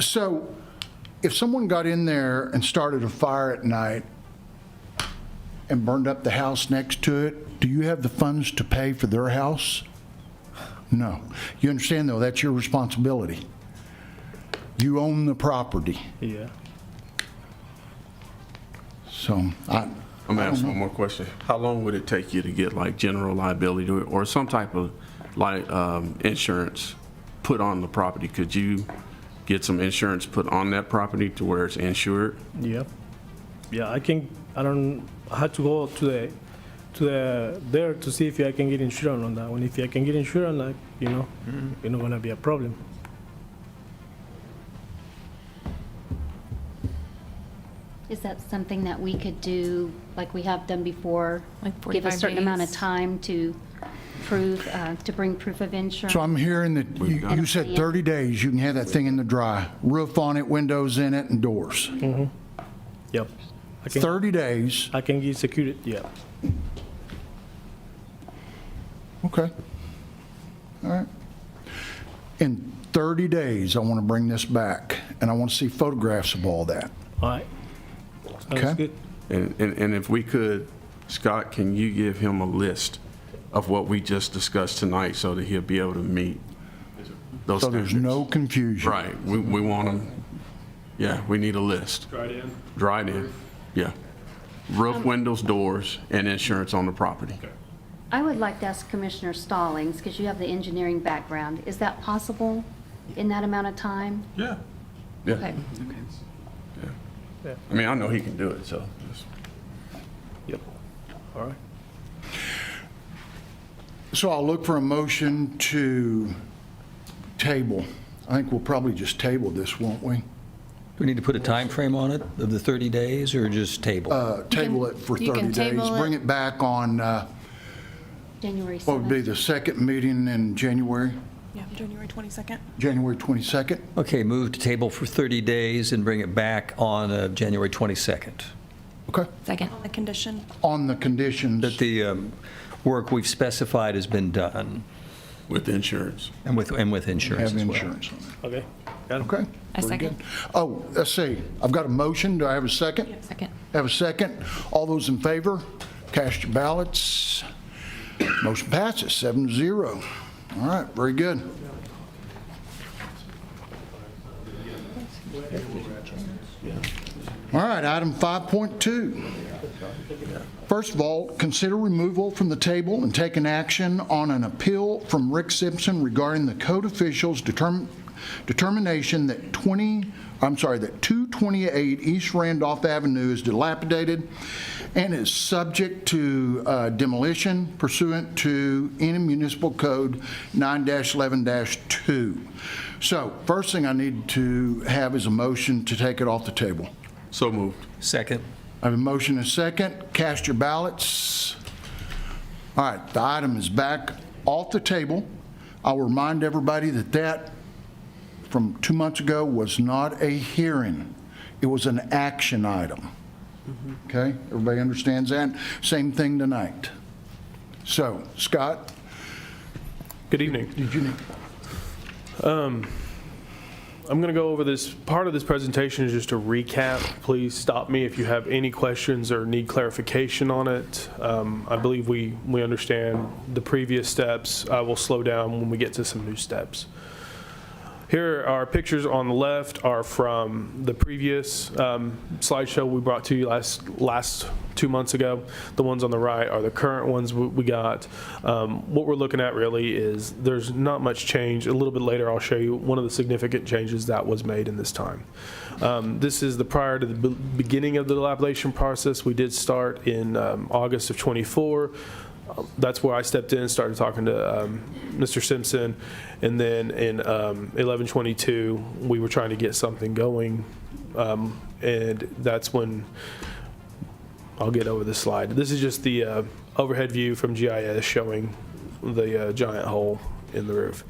So if someone got in there and started a fire at night and burned up the house next to it, do you have the funds to pay for their house? No. You understand though, that's your responsibility. You own the property. Yeah. So I'm gonna ask one more question. How long would it take you to get like general liability or some type of insurance put on the property? Could you get some insurance put on that property to where it's insured? Yeah. Yeah, I had to go to there to see if I can get insurance on that one. If I can get insurance, like, it's not gonna be a problem. Is that something that we could do, like we have done before? Like Give a 45 certain amount of days? time to prove, to bring proof of insurance? So I'm hearing that you said 30 days you can have that thing in the dry. Roof on it, windows in it, and doors. Yep. 30 days. I can get secured, yeah. Okay. All right. In 30 days, I want to bring this back, and I want to see photographs of all that. All right. Okay. Sounds good. And if we could, Scott, can you give him a list of what we just discussed tonight so that he'll be able to meet those So there's standards? no confusion. Right. We want him, we need a list. Dried in? Dried in, yeah. Roof, windows, doors, and insurance on the property. I would like to ask Commissioner Stallings, because you have the engineering background, is that possible in that amount of time? Yeah. Okay. Yeah. I mean, I know he can do it, so. Yep. All right. So I'll look for a motion to table. I think we'll probably just table this, won't we? Do we need to put a time frame on it of the 30 days or just table? Table it for you 30 can days. table Bring it. it back on, January 7th. what would be the second meeting in January? Yeah, January 22nd. January 22nd? Okay, move to table for 30 days and bring it back on January 22nd. Okay. Second. The condition. On the conditions. That the work we've specified has been done. With insurance. And with insurance Have as well. insurance on it. Okay. Okay. I very second. good. Oh, let's see. I've got a motion. Do I have a second? Second. Have a second. All those in favor, cast your ballots. Motion passes 7-0. All right, very good. All right, item 5.2. First of all, consider removal from the table and taking action on an appeal from Rick Simpson regarding the code official's determination that 228 East Randolph Avenue is dilapidated and is subject to demolition pursuant to Enum Municipal Code 9-11-2. So first thing I need to have is a motion to take it off the table. So moved. Second. I have a motion and a second. Cast your ballots. All right, the item is back off the table. I'll remind everybody that from 2 months ago was not a hearing. It was an action item. Okay, everybody understands that? Same thing tonight. So, Scott? Good evening. Did you need? I'm going to go over this. Part of this presentation is just a recap. Please stop me if you have any questions or need clarification on it. I believe we understand the previous steps. I will slow down when we get to some new steps. Here are pictures on the left are from the previous slideshow we brought to you last 2 months ago. The ones on the right are the current ones we got. What we're looking at really is there's not much change. A little bit later I'll show you one of the significant changes that was made in this time. This is the prior to the beginning of the dilapidation process. We did start in August of 24. That's where I stepped in and started talking to Mr. Simpson. And then in 11/22, we were trying to get something going. And that's when, I'll get over this slide. This is just the overhead view from GIS showing the giant hole in the roof.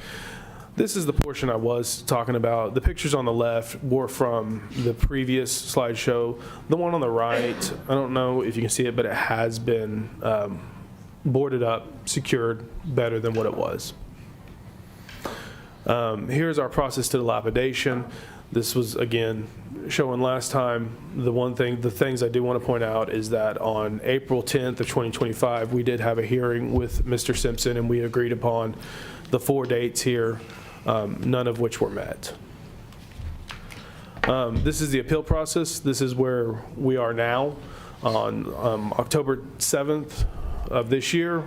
This is the portion I was talking about. The pictures on the left were from the previous slideshow. The one on the right, I don't know if you can see it, but it has been boarded up, secured better than what it was. Here's our process to dilapidation. This was, again, showing last time. The things I do want to point out is that on April 10th of 2025, we did have a hearing with Mr. Simpson, and we agreed upon the 4 dates here, none of which were met. This is the appeal process. This is where we are now. On October 7th of this year,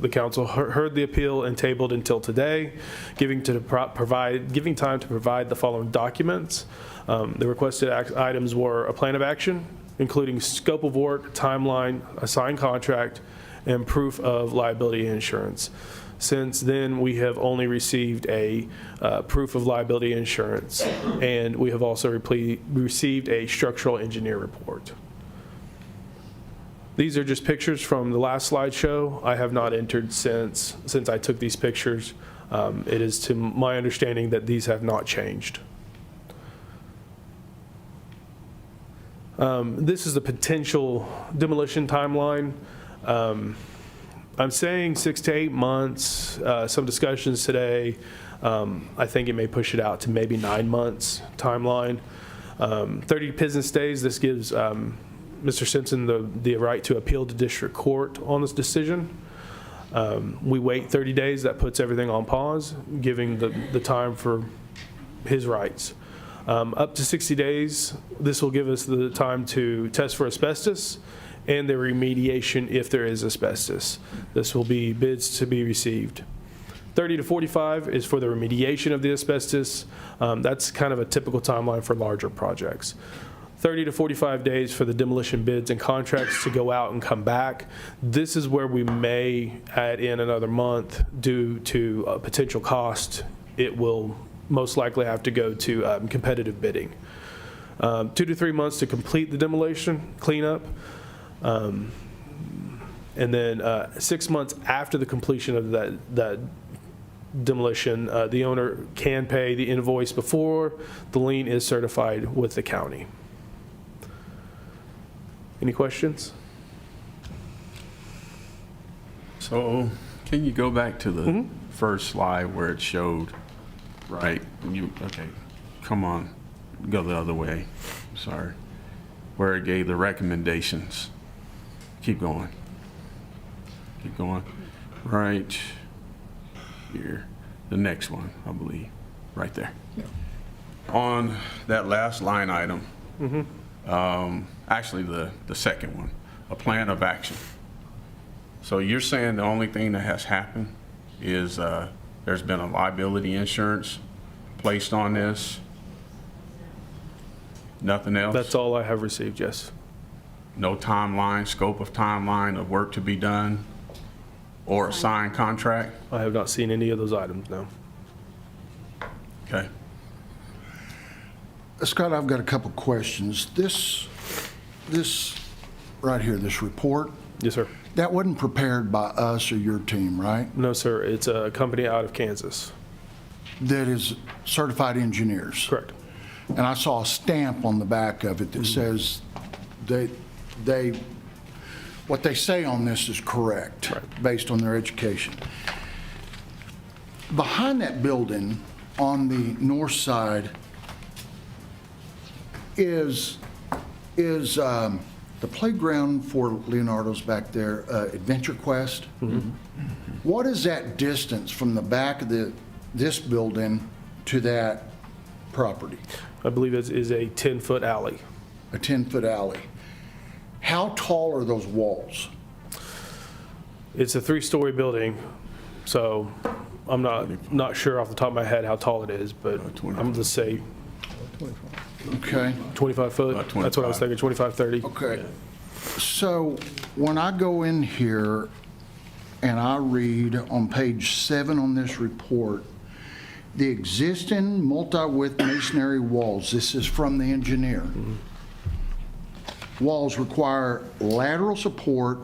the council heard the appeal and tabled until today, giving time to provide the following documents. The requested items were a plan of action, including scope of work, timeline, a signed contract, and proof of liability insurance. Since then, we have only received a proof of liability insurance, and we have also received a structural engineer report. These are just pictures from the last slideshow. I have not entered since I took these pictures. It is to my understanding that these have not changed. This is the potential demolition timeline. I'm saying 6 to 8 months. Some discussions today. I think it may push it out to maybe 9 months timeline. 30 business days. This gives Mr. Simpson the right to appeal to district court on this decision. We wait 30 days. That puts everything on pause, giving the time for his rights. Up to 60 days, this will give us the time to test for asbestos and the remediation if there is asbestos. This will be bids to be received. 30 to 45 is for the remediation of the asbestos. That's kind of a typical timeline for larger projects. 30 to 45 days for the demolition bids and contracts to go out and come back. This is where we may add in another month due to a potential cost. It will most likely have to go to competitive bidding. 2 to 3 months to complete the demolition cleanup. And then 6 months after the completion of that demolition, the owner can pay the invoice before the lien is certified with the county. Any questions? So can you go back to the first slide where it showed, right? Okay, come on, go the other way. Sorry. Where it gave the recommendations. Keep going. Keep going. Right here. The next one, I believe. Right there. On that last line item, actually the second one, a plan of action. So you're saying the only thing that has happened is there's been a liability insurance placed on this? Nothing else? That's all I have received, yes. No timeline, scope of timeline of work to be done, or a signed contract? I have not seen any of those items, no. Okay. Scott, I've got a couple questions. This right here, this report, Yes, sir. that wasn't prepared by us or your team, right? No, sir. It's a company out of Kansas. That is certified engineers. Correct. And I saw a stamp on the back of it that says what they say on this is correct, based on their education. Behind that building, on the north side, is the playground for Leonardo's back there, Adventure Quest. What is that distance from the back of this building to that property? I believe it is a 10-foot alley. A 10-foot alley. How tall are those walls? It's a 3-story building, so I'm not sure off the top of my head how tall it is, but I'm going to say Okay. 25 foot. That's what I was thinking, 25, 30. Okay. So when I go in here and I read on page 7 on this report, the existing multi-width masonry walls, this is from the engineer, walls require lateral support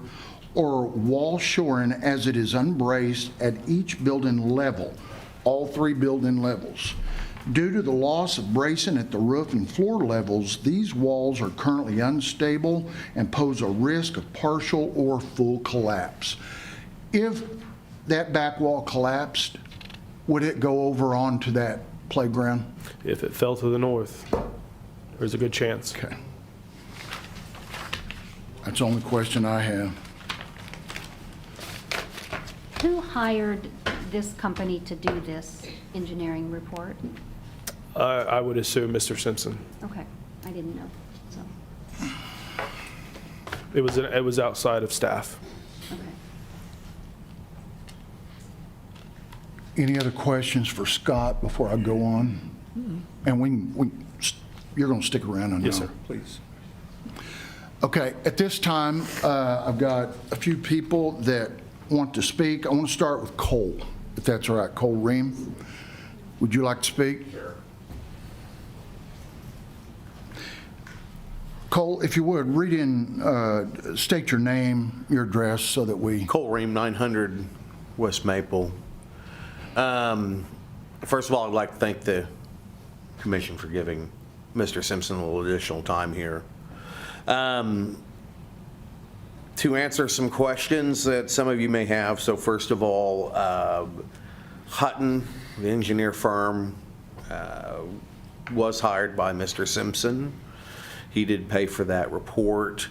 or wall shoring as it is unbraced at each building level, all 3 building levels. Due to the loss of bracing at the roof and floor levels, these walls are currently unstable and pose a risk of partial or full collapse. If that back wall collapsed, would it go over onto that playground? If it fell to the north, there's a good chance. Okay. That's the only question I have. Who hired this company to do this engineering report? I would assume Mr. Simpson. Okay, I didn't know, so, It was outside of staff. okay. Any other questions for Scott before I go on? And you're going to stick around, I know. Yes, sir. Please. Okay, at this time, I've got a few people that want to speak. I want to start with Cole, if that's all right. Cole Ream, would you like to speak? Sure. Cole, if you would, read in, state your name, your address, so that we... Cole Ream, 900 West Maple. First of all, I'd like to thank the commission for giving Mr. Simpson a little additional time here. To answer some questions that some of you may have, so first of all, Hutton, the engineer firm, was hired by Mr. Simpson. He did pay for that report.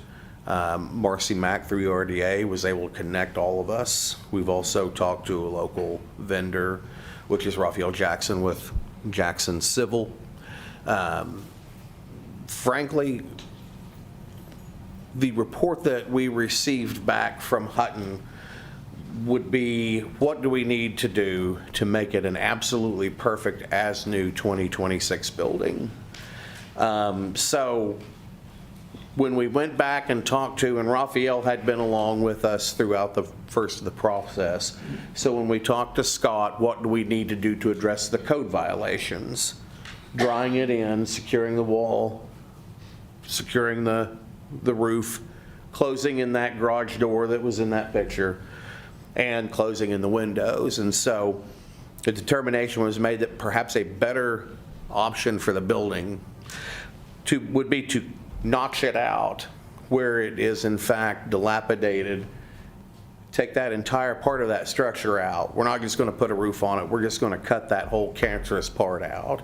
Marcy Mack through RDA was able to connect all of us. We've also talked to a local vendor, which is Raphael Jackson with Jackson Civil. Frankly, the report that we received back from Hutton would be, what do we need to do to make it an absolutely perfect as-new 2026 building? So when we went back and talked to, and Raphael had been along with us throughout the first of the process, so when we talked to Scott, what do we need to do to address the code violations? Drying it in, securing the wall, securing the roof, closing in that garage door that was in that picture, and closing in the windows. And so the determination was made that perhaps a better option for the building would be to notch it out, where it is in fact dilapidated, take that entire part of that structure out. We're not just going to put a roof on it, we're just going to cut that whole cancerous part out.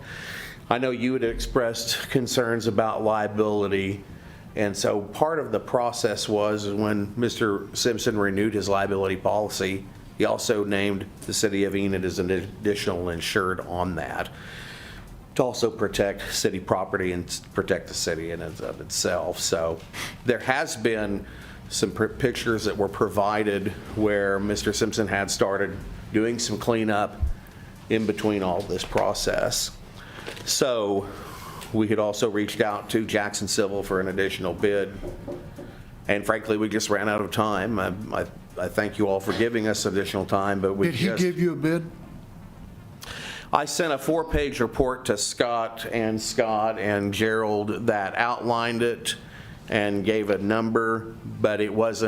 I know you had expressed concerns about liability, and so part of the process was when Mr. Simpson renewed his liability policy, he also named the city of Enid as an additional insured on that to also protect city property and protect the city in and of itself. So there has been some pictures that were provided where Mr. Simpson had started doing some cleanup in between all this process. So we had also reached out to Jackson Civil for an additional bid. And frankly, we just ran out of time. I thank you all for giving us additional time, but we Did he give you a bid? I sent a 4-page report to Scott and Gerald that outlined it and gave a number, but it was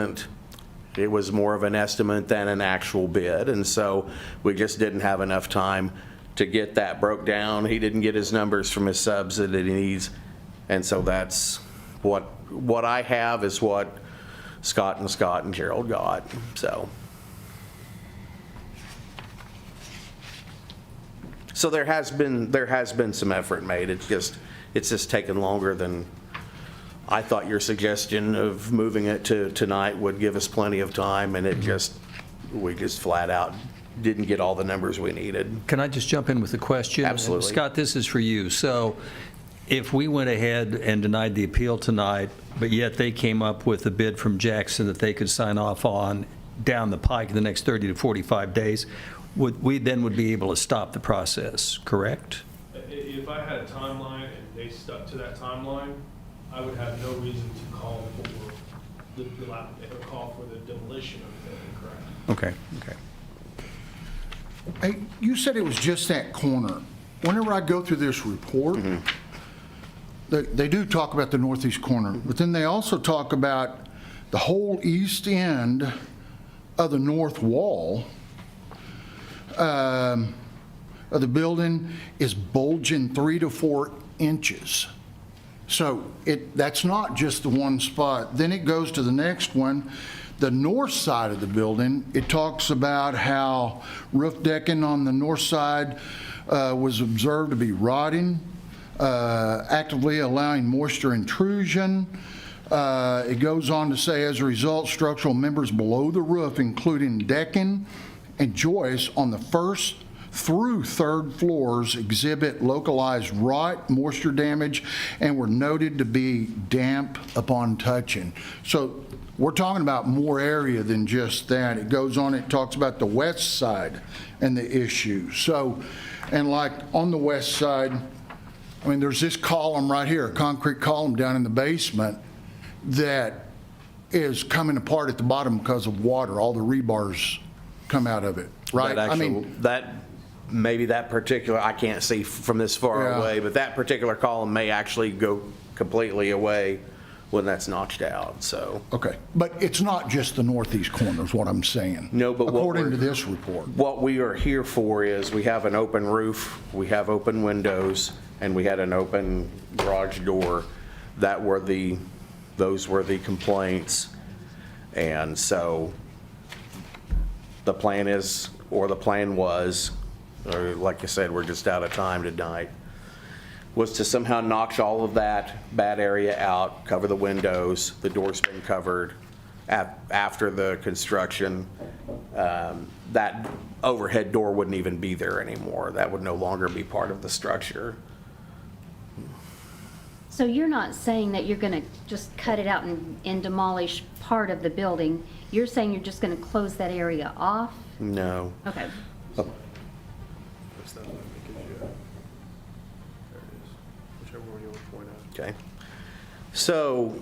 more of an estimate than an actual bid. And so we just didn't have enough time to get that broke down. He didn't get his numbers from his subs that he needs. And so that's what I have is what Scott and Gerald got, so. So there has been some effort made. It's just taken longer than I thought. Your suggestion of moving it to tonight would give us plenty of time, and we just flat out didn't get all the numbers we needed. Can I just jump in with a question? Absolutely. Scott, this is for you. So if we went ahead and denied the appeal tonight, but yet they came up with a bid from Jackson that they could sign off on down the pike in the next 30 to 45 days, we then would be able to stop the process, correct? If I had a timeline and they stuck to that timeline, I would have no reason to call for the demolition of the building, correct? Okay. Hey, you said it was just that corner. Whenever I go through this report, they do talk about the northeast corner, but then they also talk about the whole east end of the north wall of the building is bulging 3 to 4 inches. So that's not just the one spot. Then it goes to the next one. The north side of the building, it talks about how roof decking on the north side was observed to be rotting, actively allowing moisture intrusion. It goes on to say, as a result, structural members below the roof, including decking and joists on the first through third floors, exhibit localized rot, moisture damage, and were noted to be damp upon touching. So we're talking about more area than just that. It goes on, it talks about the west side and the issue. So, and like on the west side, I mean, there's this column right here, a concrete column down in the basement that is coming apart at the bottom because of water. All the rebars come out of it, right? Maybe that particular, I can't see from this far away, but that particular column may actually go completely away when that's notched out, so. Okay, but it's not just the northeast corner is what I'm saying. No, but according to this report. What we are here for is we have an open roof, we have open windows, and we had an open garage door. Those were the complaints. And so the plan is, or the plan was, or like I said, we're just out of time tonight, was to somehow knock all of that bad area out, cover the windows, the door's been covered after the construction. That overhead door wouldn't even be there anymore. That would no longer be part of the structure. So you're not saying that you're going to just cut it out and demolish part of the building. You're saying you're just going to close that area off? No. Okay. Okay. So,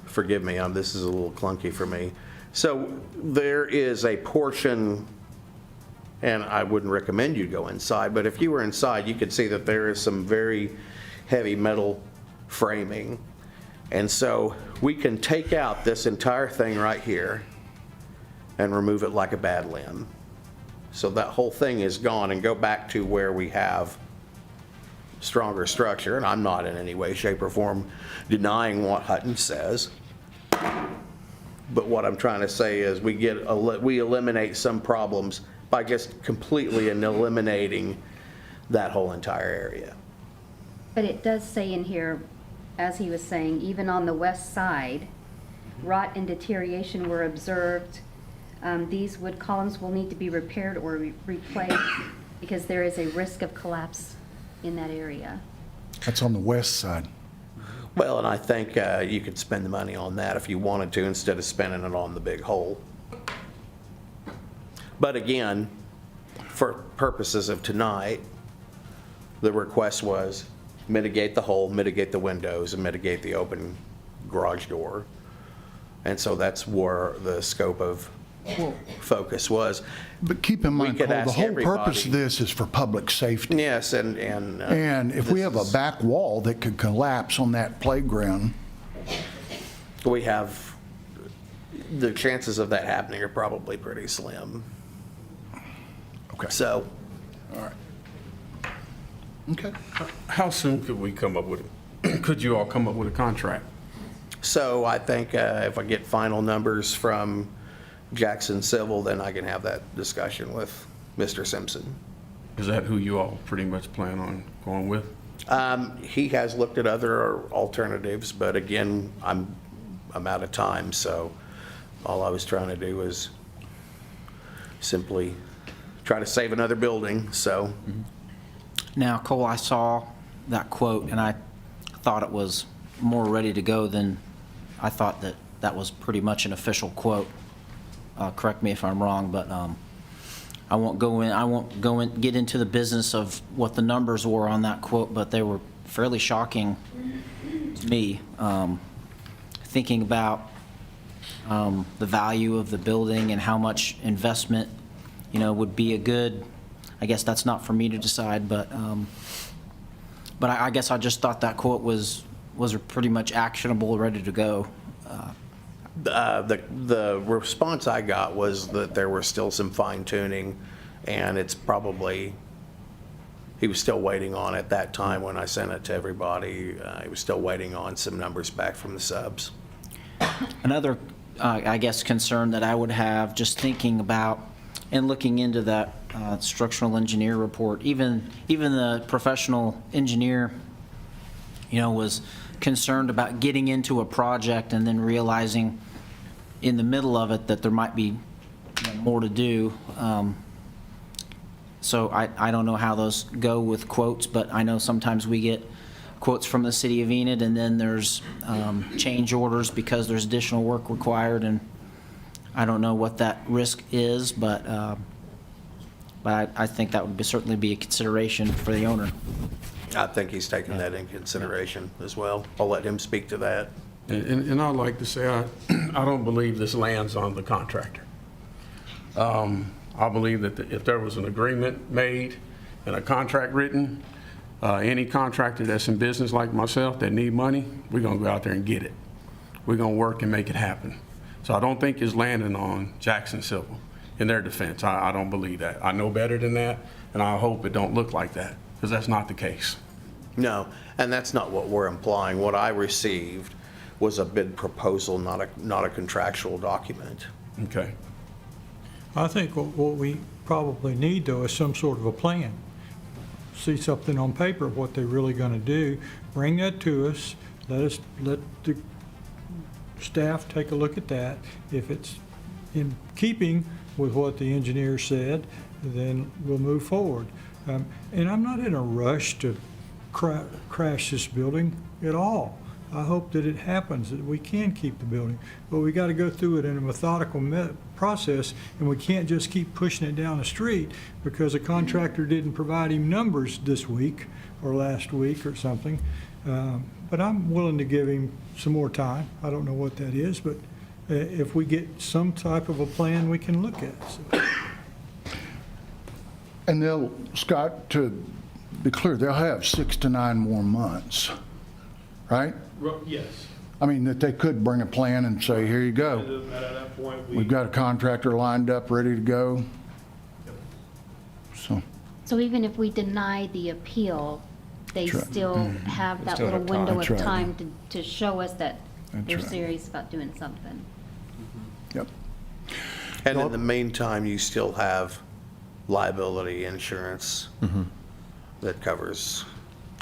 forgive me, this is a little clunky for me. So there is a portion, and I wouldn't recommend you go inside, but if you were inside, you could see that there is some very heavy metal framing. And so we can take out this entire thing right here and remove it like a bad limb. So that whole thing is gone and go back to where we have stronger structure, and I'm not in any way, shape, or form denying what Hutton says. But what I'm trying to say is we eliminate some problems by just completely eliminating that whole entire area. But it does say in here, as he was saying, even on the west side, rot and deterioration were observed. These wood columns will need to be repaired or replaced because there is a risk of collapse in that area. That's on the west side. Well, and I think you could spend the money on that if you wanted to, instead of spending it on the big hole. But again, for purposes of tonight, the request was mitigate the hole, mitigate the windows, and mitigate the open garage door. And so that's where the scope of focus was. But keep in mind, We could Cole, the ask whole purpose everybody- of this is for public safety. Yes, and if we have a back wall that could collapse on that playground, we have, the chances of that happening are probably pretty slim. Okay. So, all right. Okay. How soon could we come up with it? Could you all come up with a contract? so I think if I get final numbers from Jackson Civil, then I can have that discussion with Mr. Simpson. Is that who you all pretty much plan on going with? He has looked at other alternatives, but again, I'm out of time, so all I was trying to do was simply try to save another building, so. Now, Cole, I saw that quote, and I thought it was more ready to go than I thought that was pretty much an official quote. Correct me if I'm wrong, but I won't get into the business of what the numbers were on that quote, but they were fairly shocking to me. Thinking about the value of the building and how much investment, would be a good. I guess that's not for me to decide, but I guess I just thought that quote was pretty much actionable, ready to go. The response I got was that there was still some fine tuning, and it's probably, he was still waiting on at that time when I sent it to everybody. He was still waiting on some numbers back from the subs. Another, I guess, concern that I would have, just thinking about and looking into that structural engineer report, even the professional engineer, was concerned about getting into a project and then realizing in the middle of it that there might be more to do. So I don't know how those go with quotes, but I know sometimes we get quotes from the city of Enid, and then there's change orders because there's additional work required, and I don't know what that risk is, but I think that would certainly be a consideration for the owner. I think he's taken that in consideration as well. I'll let him speak to that. And I'd like to say, I don't believe this lands on the contractor. I believe that if there was an agreement made and a contract written, any contractor that's in business like myself that need money, we're gonna go out there and get it. We're gonna work and make it happen. So I don't think it's landing on Jackson Civil in their defense. I don't believe that. I know better than that, and I hope it don't look like that, because that's not the case. No, and that's not what we're implying. What I received was a bid proposal, not a contractual document. Okay. I think what we probably need, though, is some sort of a plan. See something on paper of what they're really going to do. Bring that to us. Let the staff take a look at that. If it's in keeping with what the engineer said, then we'll move forward. And I'm not in a rush to crash this building at all. I hope that it happens, that we can keep the building. But we got to go through it in a methodical process, and we can't just keep pushing it down the street because a contractor didn't provide him numbers this week or last week or something. But I'm willing to give him some more time. I don't know what that is, but if we get some type of a plan, we can look at it. So. And they'll, Scott, to be clear, they'll have 6 to 9 more months, right? Yes. I mean, that they could bring a plan and say, here you go. At that point, We've got a contractor lined up, ready to go. So, So even if we deny the appeal, they That's right. still have that Still little have time. window That's of right. time to show us that That's they're right. serious about doing something. Yep. And in the meantime, you still have liability insurance that covers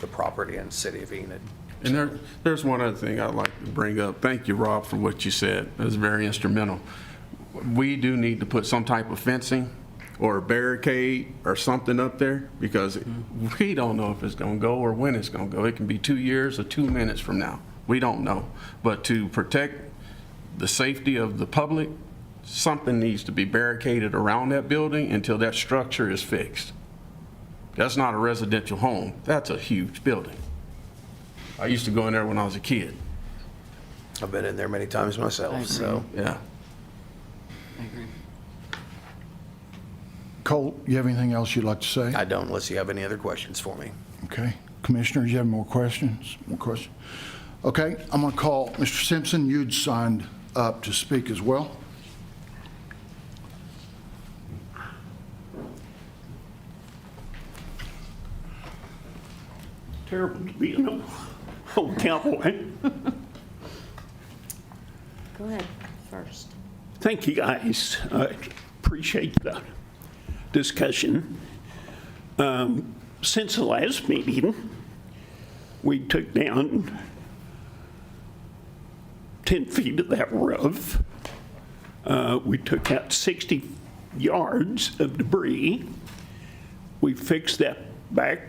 the property in the city of Enid. And there's one other thing I'd like to bring up. Thank you, Rob, for what you said. It was very instrumental. We do need to put some type of fencing or a barricade or something up there, because we don't know if it's going to go or when it's going to go. It can be 2 years or 2 minutes from now. We don't know. But to protect the safety of the public, something needs to be barricaded around that building until that structure is fixed. That's not a residential home. That's a huge building. I used to go in there when I was a kid. I've been in there many times myself, so. Yeah. I agree. Colt, you have anything else you'd like to say? I don't, unless you have any other questions for me. Okay. Commissioners, you have more questions? More questions? Okay, I'm going to call Mr. Simpson. You'd signed up to speak as well. Terrible to be an old cowboy. Go ahead first. Thank you, guys. I appreciate the discussion. Since the last meeting, we took down 10 feet of that roof. We took out 60 yards of debris. We fixed that back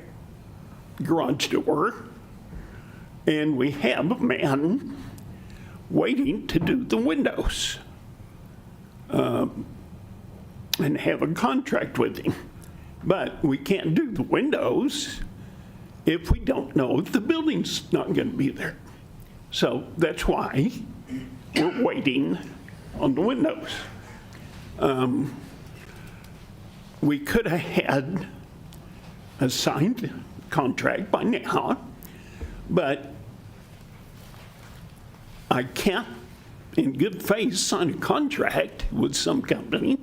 garage door, and we have a man waiting to do the windows and have a contract with him. But we can't do the windows if we don't know if the building's not going to be there. So that's why we're waiting on the windows. We could have had a signed contract by now, but I can't, in good faith, sign a contract with some company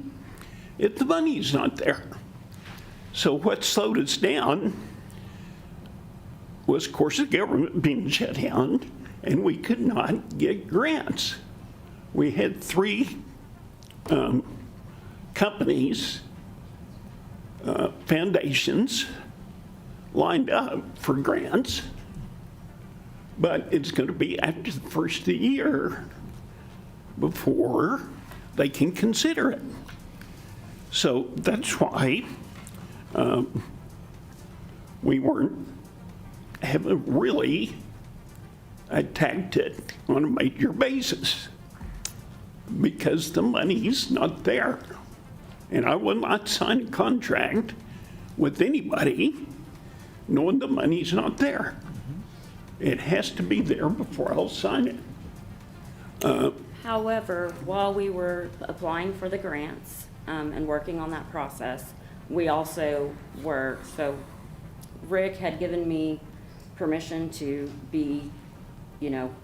if the money's not there. So what slowed us down was, of course, the government being shut down, and we could not get grants. We had 3 companies, foundations, lined up for grants, but it's going to be after the first of the year before they can consider it. So that's why we haven't really attacked it on a major basis, because the money's not there. And I will not sign a contract with anybody knowing the money's not there. It has to be there before I'll sign it. However, while we were applying for the grants and working on that process, we also were, so Rick had given me permission to be,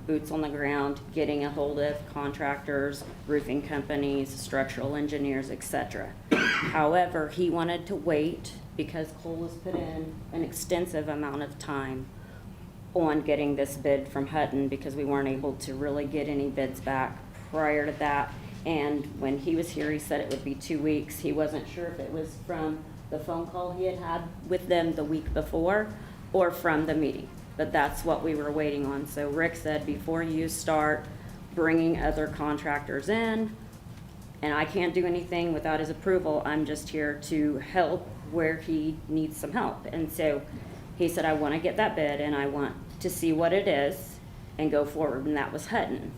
boots on the ground, getting a hold of contractors, roofing companies, structural engineers, etc. However, he wanted to wait because Cole has put in an extensive amount of time on getting this bid from Hutton, because we weren't able to really get any bids back prior to that. And when he was here, he said it would be 2 weeks. He wasn't sure if it was from the phone call he had with them the week before or from the meeting, but that's what we were waiting on. So Rick said, before you start bringing other contractors in, and I can't do anything without his approval, I'm just here to help where he needs some help. And so he said, I want to get that bid and I want to see what it is and go forward, and that was Hutton.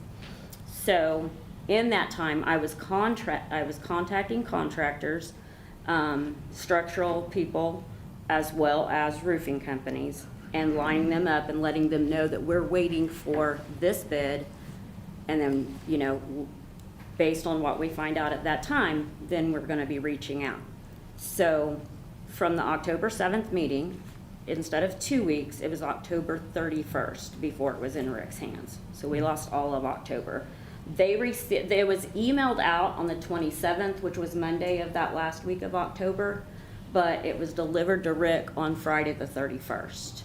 So in that time, I was contacting contractors, structural people, as well as roofing companies, and lining them up and letting them know that we're waiting for this bid. And then, based on what we find out at that time, then we're going to be reaching out. So from the October 7th meeting, instead of 2 weeks, it was October 31st before it was in Rick's hands. So we lost all of October. It was emailed out on the 27th, which was Monday of that last week of October, but it was delivered to Rick on Friday the 31st.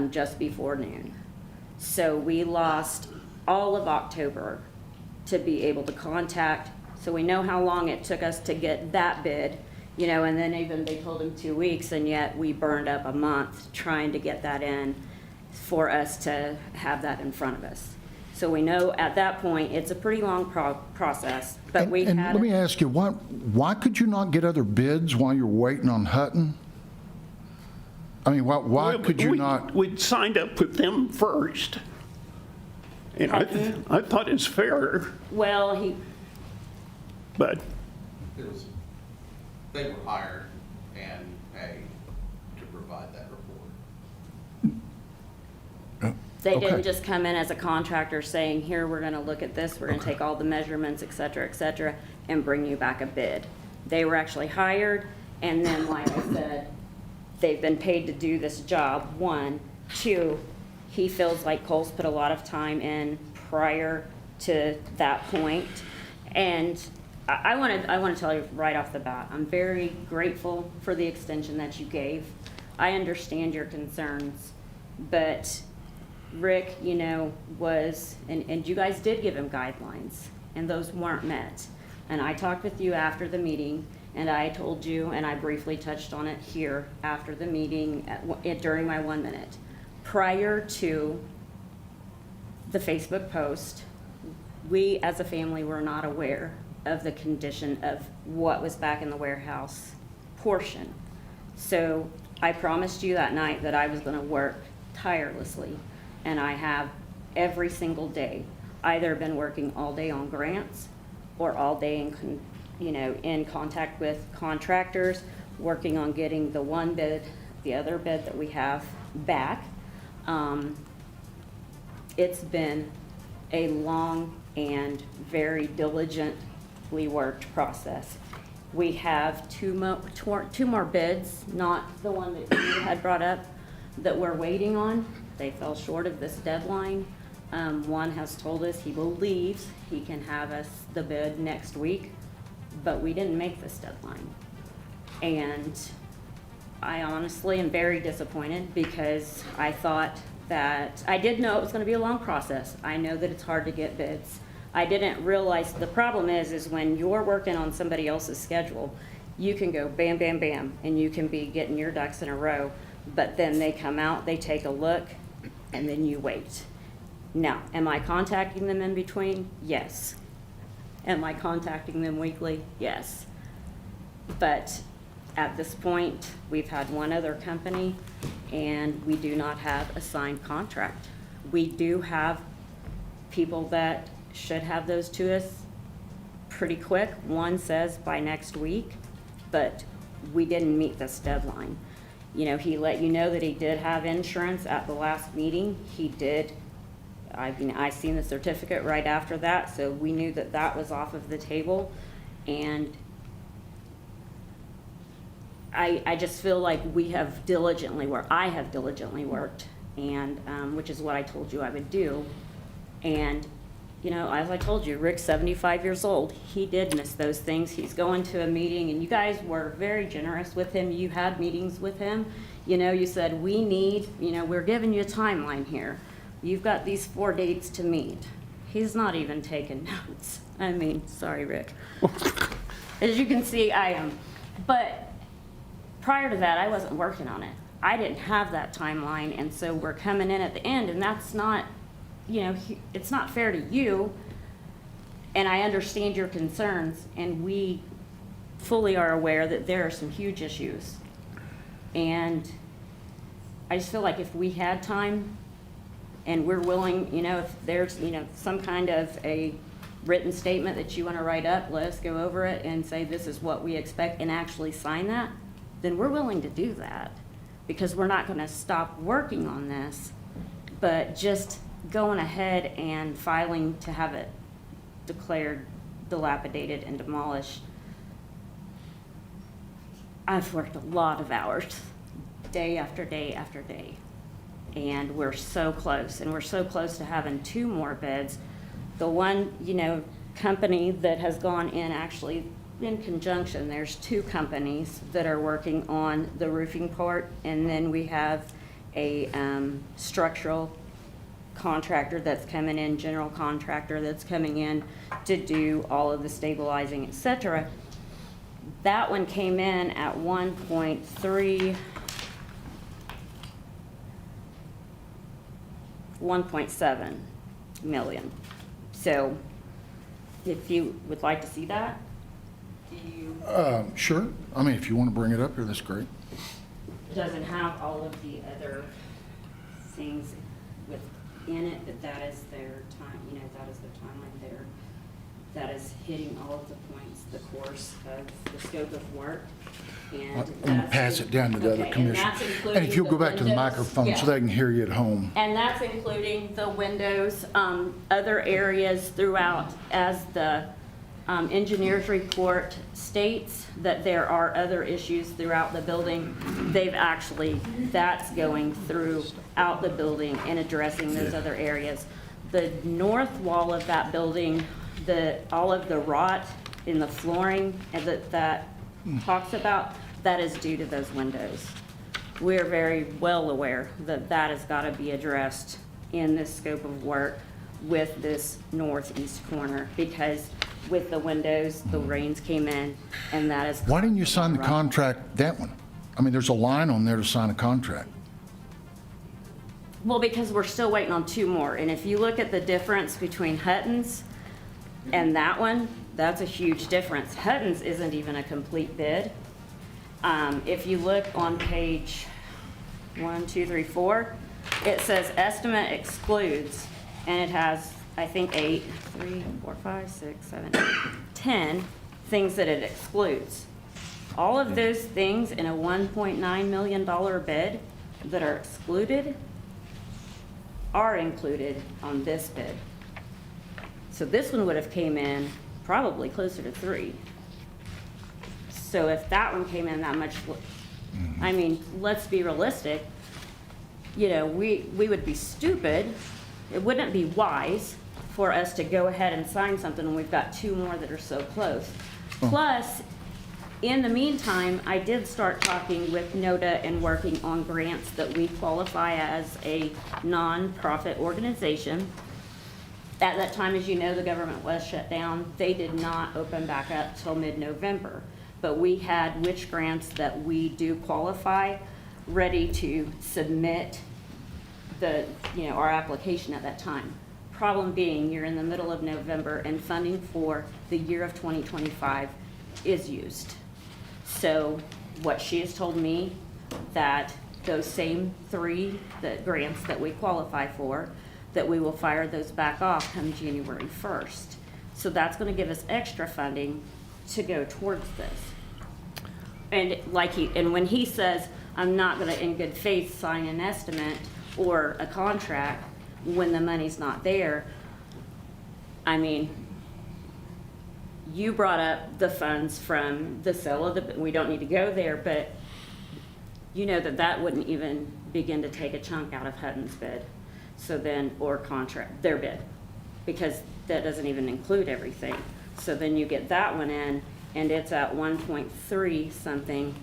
just before noon. So we lost all of October to be able to contact, so we know how long it took us to get that bid, you know, and then even they told him 2 weeks, and yet we burned up a month trying to get that in for us to have that in front of us. So we know at that point, it's a pretty long process, but we And had. let me ask you, why could you not get other bids while you're waiting on Hutton? I mean, why could you not? We'd signed up with them first. And I thought it's fair, Well, but They were hired and paid to provide that report. they Okay. didn't just come in as a contractor saying, here, we're gonna look at this, we're gonna take all the measurements, et cetera, and bring you back a bid. They were actually hired, and then, like I said, they've been paid to do this job, one. Two, he feels like Cole's put a lot of time in prior to that point. And I want to tell you right off the bat, I'm very grateful for the extension that you gave. I understand your concerns, but Rick, you know, and you guys did give him guidelines, and those weren't met. And I talked with you after the meeting, and I told you, and I briefly touched on it here after the meeting during my 1 minute. Prior to the Facebook post, we as a family were not aware of the condition of what was back in the warehouse portion. So I promised you that night that I was going to work tirelessly, and I have every single day either been working all day on grants or all day in contact with contractors, working on getting the one bid, the other bid that we have back. It's been a long and very diligently worked process. We have two more bids, not the one that you had brought up, that we're waiting on. They fell short of this deadline. One has told us he believes he can have us the bid next week, but we didn't make this deadline. And I honestly am very disappointed because I thought that, I did know it was gonna be a long process. I know that it's hard to get bids. I didn't realize, the problem is when you're working on somebody else's schedule, you can go bam, bam, bam, and you can be getting your ducks in a row, but then they come out, they take a look, and then you wait. Now, am I contacting them in between? Yes. Am I contacting them weekly? Yes. But at this point, we've had one other company, and we do not have a signed contract. We do have people that should have those to us pretty quick. One says by next week, but we didn't meet this deadline. You know, he let you know that he did have insurance at the last meeting. He did. I seen the certificate right after that, so we knew that that was off of the table. And I just feel like we have diligently worked, I have diligently worked, and which is what I told you I would do. And, you know, as I told you, Rick's 75 years old. He did miss those things. He's going to a meeting, and you guys were very generous with him. You had meetings with him. You know, you said, we need, you know, we're giving you a timeline here. You've got these 4 dates to meet. He's not even taking notes. I mean, sorry, Rick. As you can see, I am. But prior to that, I wasn't working on it. I didn't have that timeline, and so we're coming in at the end, and that's not, you know, it's not fair to you. And I understand your concerns, and we fully are aware that there are some huge issues. And I just feel like if we had time and we're willing, you know, if there's, you know, some kind of a written statement that you want to write up, let us go over it and say this is what we expect and actually sign that, then we're willing to do that, because we're not going to stop working on this. But just going ahead and filing to have it declared dilapidated and demolished, I've worked a lot of hours, day after day after day. And we're so close, and we're so close to having 2 more bids. The one, you know, company that has gone in actually in conjunction, there's 2 companies that are working on the roofing part, and then we have a structural contractor that's coming in, general contractor that's coming in to do all of the stabilizing, et cetera. That one came in at 1.7 million. So if you would like to see that, do you? Sure. I mean, if you want to bring it up here, that's great. Doesn't have all of the other things within it, but that is their time, that is their timeline there. That is hitting all of the points, the course of the scope of work. And I'm going to pass it down to the other okay, commissioner. And that's including And if you'll go back to the windows. microphone Yeah. so they can hear you at home. And that's including the windows, other areas throughout, as the engineer's report states that there are other issues throughout the building. That's going throughout the building and addressing those other areas. The north wall of that building, all of the rot in the flooring that talks about, that is due to those windows. We're very well aware that that has got to be addressed in this scope of work with this northeast corner, because with the windows, the rains came in, and that is. Why didn't you sign the contract, that one? I mean, there's a line on there to sign a contract. Well, because we're still waiting on two more, and if you look at the difference between Hutton's and that one, that's a huge difference. Hutton's isn't even a complete bid. If you look on page 1, 2, 3, 4, it says estimate excludes, and it has, I think, 8, 3, 4, 5, 6, 7, 8, 10 things that it excludes. All of those things in a $1.9 million bid that are excluded are included on this bid. So this one would have came in probably closer to 3. So if that one came in that much, I mean, let's be realistic. We would be stupid. It wouldn't be wise for us to go ahead and sign something when we've got 2 more that are so close. Plus, in the meantime, I did start talking with NODA and working on grants that we qualify as a nonprofit organization. At that time, as you know, the government was shut down. They did not open back up till mid-November. But we had which grants that we do qualify ready to submit our application at that time. Problem being, you're in the middle of November and funding for the year of 2025 is used. So what she has told me, that those same 3 grants that we qualify for, that we will fire those back off come January 1st. So that's going to give us extra funding to go towards this. And when he says, I'm not going to, in good faith, sign an estimate or a contract when the money's not there, I mean, you brought up the funds from the sale of we don't need to go there, but you know that wouldn't even begin to take a chunk out of Hutton's bid. So then, or contract, their bid, because that doesn't even include everything. So then you get that one in, and it's at 1.3 something,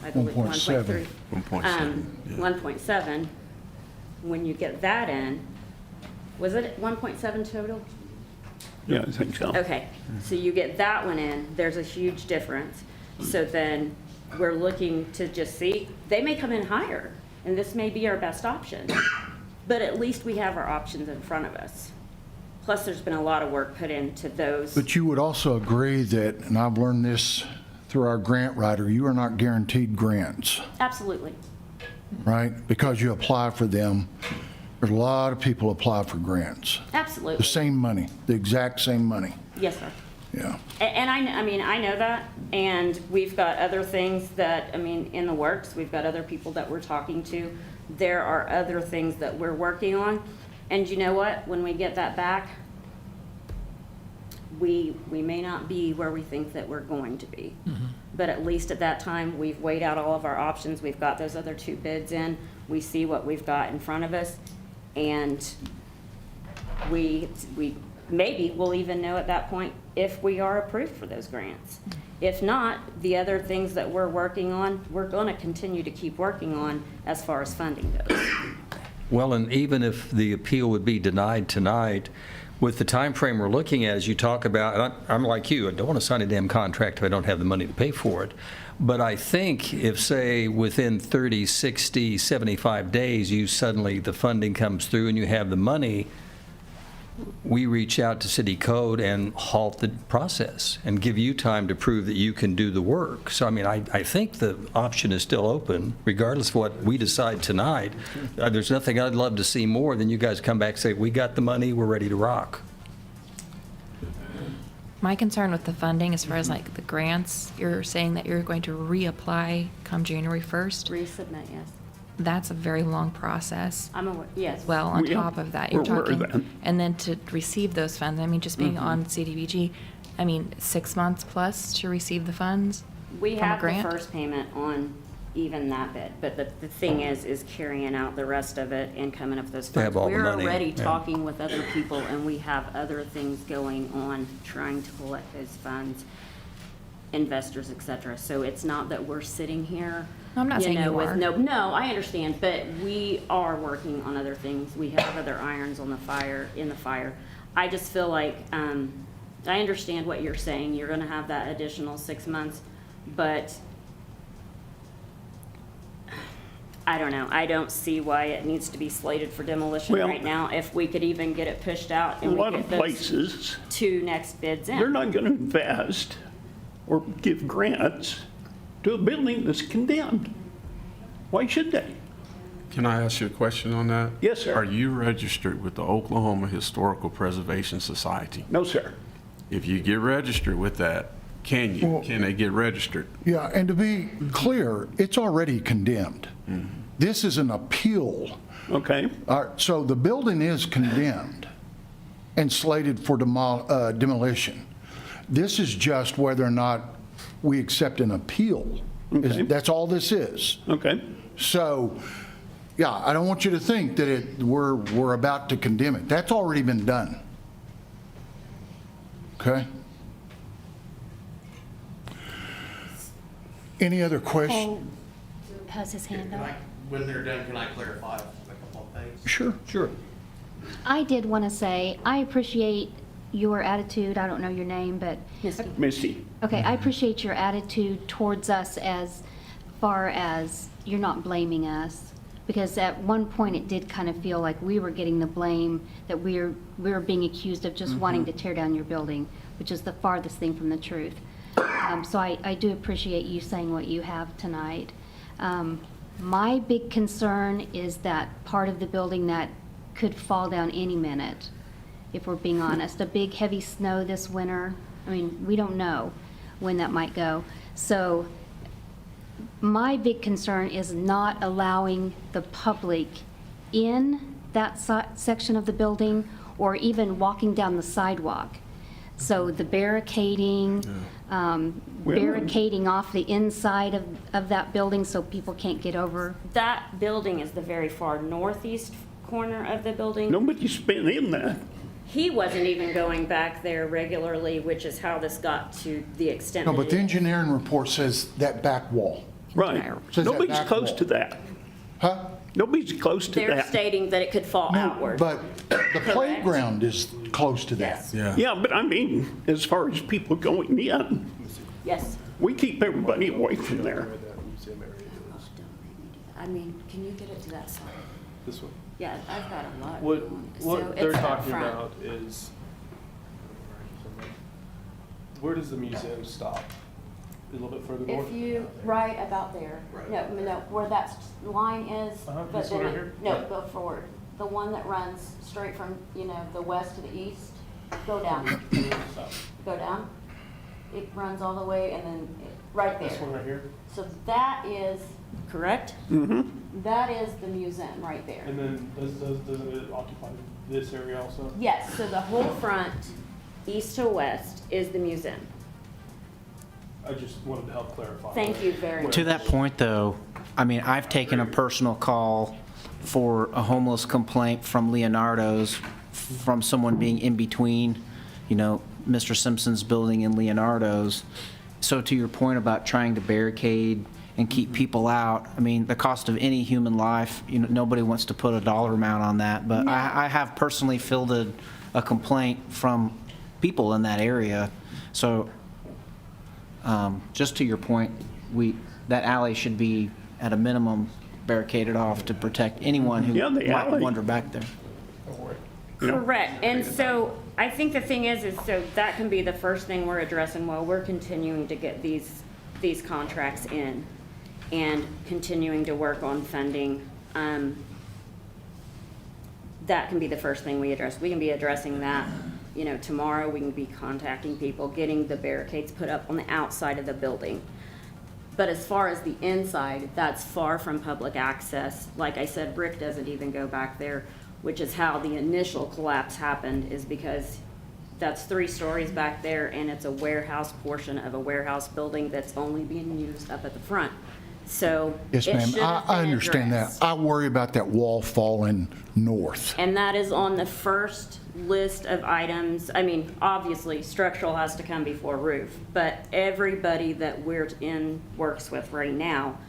I believe. 1.7. 1.7. When you get that in, was it 1.7 total? Yeah, I think so. Okay, so you get that one in, there's a huge difference. So then we're looking to just see, they may come in higher, and this may be our best option, but at least we have our options in front of us. Plus, there's been a lot of work put into those. But you would also agree that, and I've learned this through our grant writer, you are not guaranteed grants, Absolutely. right? Because you apply for them. There's a lot of people apply for grants. Absolutely. The same money, the exact same money. Yes, sir. Yeah. And I mean, I know that, and we've got other things that, in the works. We've got other people that we're talking to. There are other things that we're working on. And you know what? When we get that back, we may not be where we think that we're going to be. But at least at that time, we've weighed out all of our options. We've got those other 2 bids in. We see what we've got in front of us. And we maybe we'll even know at that point if we are approved for those grants. If not, the other things that we're working on, we're going to continue to keep working on as far as funding goes. Well, and even if the appeal would be denied tonight, with the time frame we're looking at, as you talk about, and I'm like you, I don't want to sign a damn contract if I don't have the money to pay for it. But I think if, say, within 30, 60, 75 days, the funding comes through and you have the money, we reach out to City Code and halt the process and give you time to prove that you can do the work. So, I mean, I think the option is still open, regardless of what we decide tonight. There's nothing I'd love to see more than you guys come back and say, we got the money, we're ready to rock. My concern with the funding, as far as like the grants, you're saying that you're going to reapply come January 1st. Resubmit, yes. That's a very long process. I'm aware, yes. Well, on top of that, you're we're aware of talking, that. and then to receive those funds, I mean, just being on CDBG, I mean, 6 months plus to receive the funds We from a have the grant? first payment on even that bit, but the thing is carrying out the rest of it and coming up with those To have funds. all the money, We're already yeah. talking with other people, and we have other things going on, trying to collect those funds, investors, et cetera. So it's not that we're sitting here, No, I'm not saying you with are. no, I understand, but we are working on other things. We have other irons on the fire, I just feel like, I understand what you're saying. You're gonna have that additional 6 months, but I don't know. I don't see why it needs to be slated for demolition Well, right now. If we could even get it pushed out A and we lot get of those places, 2 next bids in. they're not going to invest or give grants to a building that's condemned. Why should they? Can I ask you a question on that? Yes, sir. Are you registered with the Oklahoma Historical Preservation Society? No, sir. If you get registered with that, can you? Well- Can they get registered? Yeah, and to be clear, it's already condemned. This is an appeal. Okay. All right, so the building is condemned and slated for demolition. This is just whether or not we accept an appeal. Okay. That's all this is. Okay. So, yeah, I don't want you to think that we're about to condemn it. That's already been done. Okay? Any other questions? Has his hand up. When they're done, can I clarify a couple of things? Sure. I did want to say, I appreciate your attitude. I don't know your name, but Missy. okay, I appreciate your attitude towards us as far as you're not blaming us. Because at one point, it did kind of feel like we were getting the blame, that we were being accused of just wanting to tear down your building, which is the farthest thing from the truth. So I do appreciate you saying what you have tonight. My big concern is that part of the building that could fall down any minute, if we're being honest. A big heavy snow this winter, I mean, we don't know when that might go. So my big concern is not allowing the public in that section of the building or even walking down the sidewalk. So the barricading, barricading off the inside of that building so people can't get over. That building is the very far northeast corner of the building. Nobody's been in that. He wasn't even going back there regularly, which is how this got to the extent No, that but it the is. engineering report says that back wall. Right. Says that Nobody's back close wall. to that. Huh? Nobody's close to They're that. stating that it could fall No, outward. but the playground is close to that. Yeah, but I mean, as far as people going in, Yes. we keep everybody away from there. I mean, can you get it to that side? This one. Yeah, I've got a lot. What, So what they're it's up talking front. about is, where does the museum stop? A little bit further north? If you, right about there. No, where that line is, but this then, one right here? no, go forward. The one that runs straight from, the west to the east, go down. Go down. It runs all the way and then, right there. This one right here? So that is, correct? Mm-hmm. That is the museum right there. And then doesn't it occupy this area also? Yes, so the whole front, east to west, is the museum. I just wanted to help clarify. Thank you very much. To that point, though, I mean, I've taken a personal call for a homeless complaint from Leonardo's, from someone being in between, Mr. Simpson's building and Leonardo's. So to your point about trying to barricade and keep people out. I mean, the cost of any human life, nobody wants to put a dollar amount on that, but I have personally fielded a complaint from people in that area. So just to your point, that alley should be at a minimum barricaded off to protect anyone who might wander back there. Correct. And so I think the thing is so that can be the first thing we're addressing while we're continuing to get these contracts in and continuing to work on funding. That can be the first thing we address. We can be addressing that, tomorrow. We can be contacting people, getting the barricades put up on the outside of the building. But as far as the inside, that's far from public access. Like I said, Rick doesn't even go back there, which is how the initial collapse happened, is because that's 3 stories back there and it's a warehouse portion of a warehouse building that's only being used up at the front. So Yes, it ma'am. should have I been understand addressed. that. I worry about that wall falling north. And that is on the first list of items. I mean, obviously, structural has to come before roof, but everybody that we're works with right now,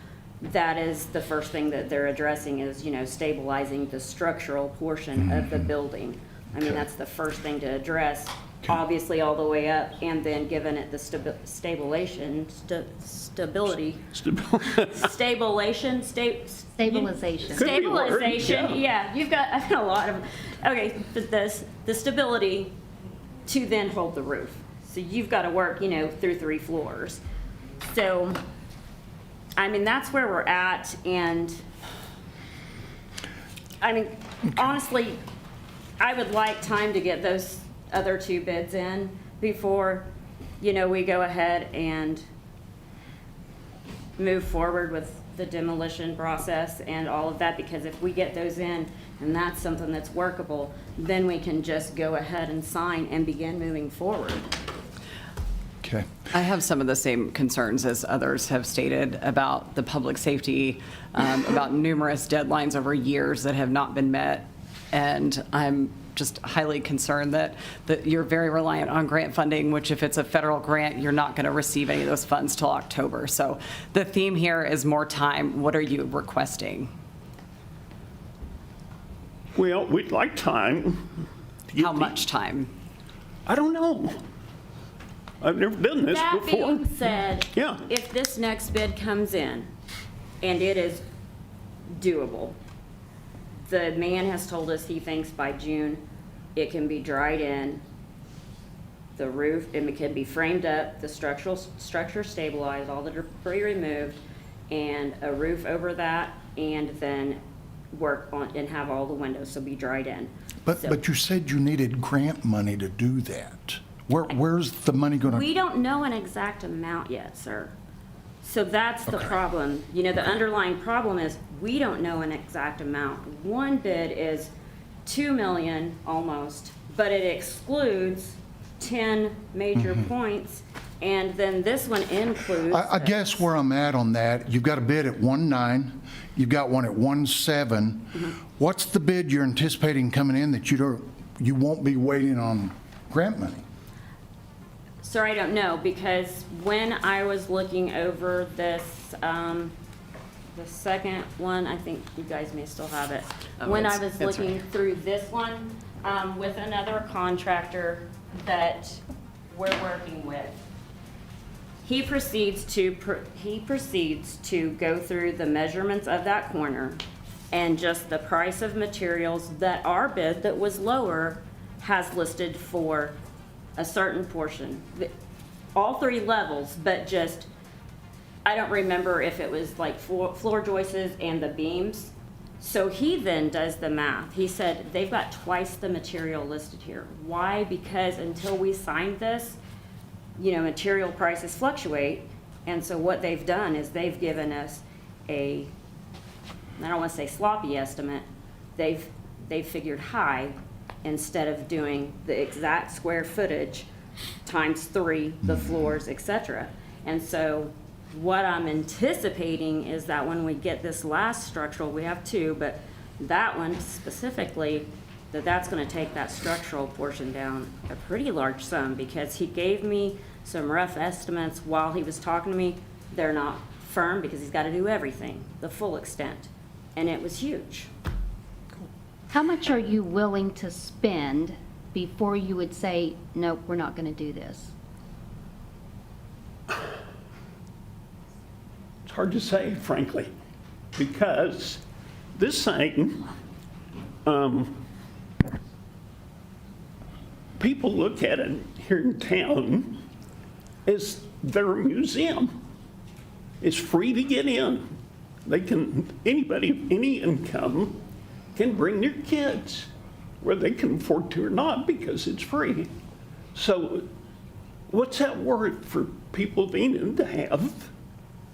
that is the first thing that they're addressing is, stabilizing the structural portion of the building. I mean, that's the first thing to address, obviously all the way up, and then giving it the stabilization. Stabilization, yeah. I've got a lot of, okay, but the stability to then hold the roof. So you've got to work, through 3 floors. So, I mean, that's where we're at, and, I mean, honestly, I would like time to get those other 2 bids in before, we go ahead and move forward with the demolition process and all of that, because if we get those in and that's something that's workable, then we can just go ahead and sign and begin moving forward. Okay. I have some of the same concerns as others have stated about the public safety, about numerous deadlines over years that have not been met. And I'm just highly concerned that you're very reliant on grant funding, which if it's a federal grant, you're not going to receive any of those funds till October. So the theme here is more time. What are you requesting? Well, we'd like time. How much time? I don't know. I've never done this That before. being said, Yeah. if this next bid comes in and it is doable, the man has told us he thinks by June it can be dried in, the roof, and it can be framed up, the structure stabilized, all the debris removed, and a roof over that, and then work on and have all the windows, so be dried in. But you said you needed grant money to do that. Where's the money going to? We don't know an exact amount yet, sir. So that's the problem. The underlying problem is we don't know an exact amount. One bid is 2 million almost, but it excludes 10 major points. And then this one includes. I guess where I'm at on that, you've got a bid at 1.9, you've got one at 1.7. What's the bid you're anticipating coming in that you won't be waiting on grant money? Sir, I don't know, because when I was looking over this, the second one, I think you guys may still have it. When I was looking through this one, with another contractor that we're working with, he proceeds to go through the measurements of that corner and just the price of materials that our bid that was lower has listed for a certain portion. All 3 levels, but just, I don't remember if it was like floor joists and the beams. So he then does the math. He said they've got twice the material listed here. Why? Because until we signed this, material prices fluctuate. And so what they've done is they've given us I don't want to say sloppy estimate. They've figured high instead of doing the exact square footage times 3, the floors, etc. And so what I'm anticipating is that when we get this last structural, we have 2, but that one specifically, that's going to take that structural portion down a pretty large sum, because he gave me some rough estimates while he was talking to me. They're not firm because he's got to do everything, the full extent. And it was huge. How much are you willing to spend before you would say, nope, we're not going to do this? It's hard to say, frankly, because this thing, people look at it here in town as their museum. It's free to get in. Anybody of any income can bring their kids, whether they can afford to or not, because it's free. So what's that worth for people of Enid to have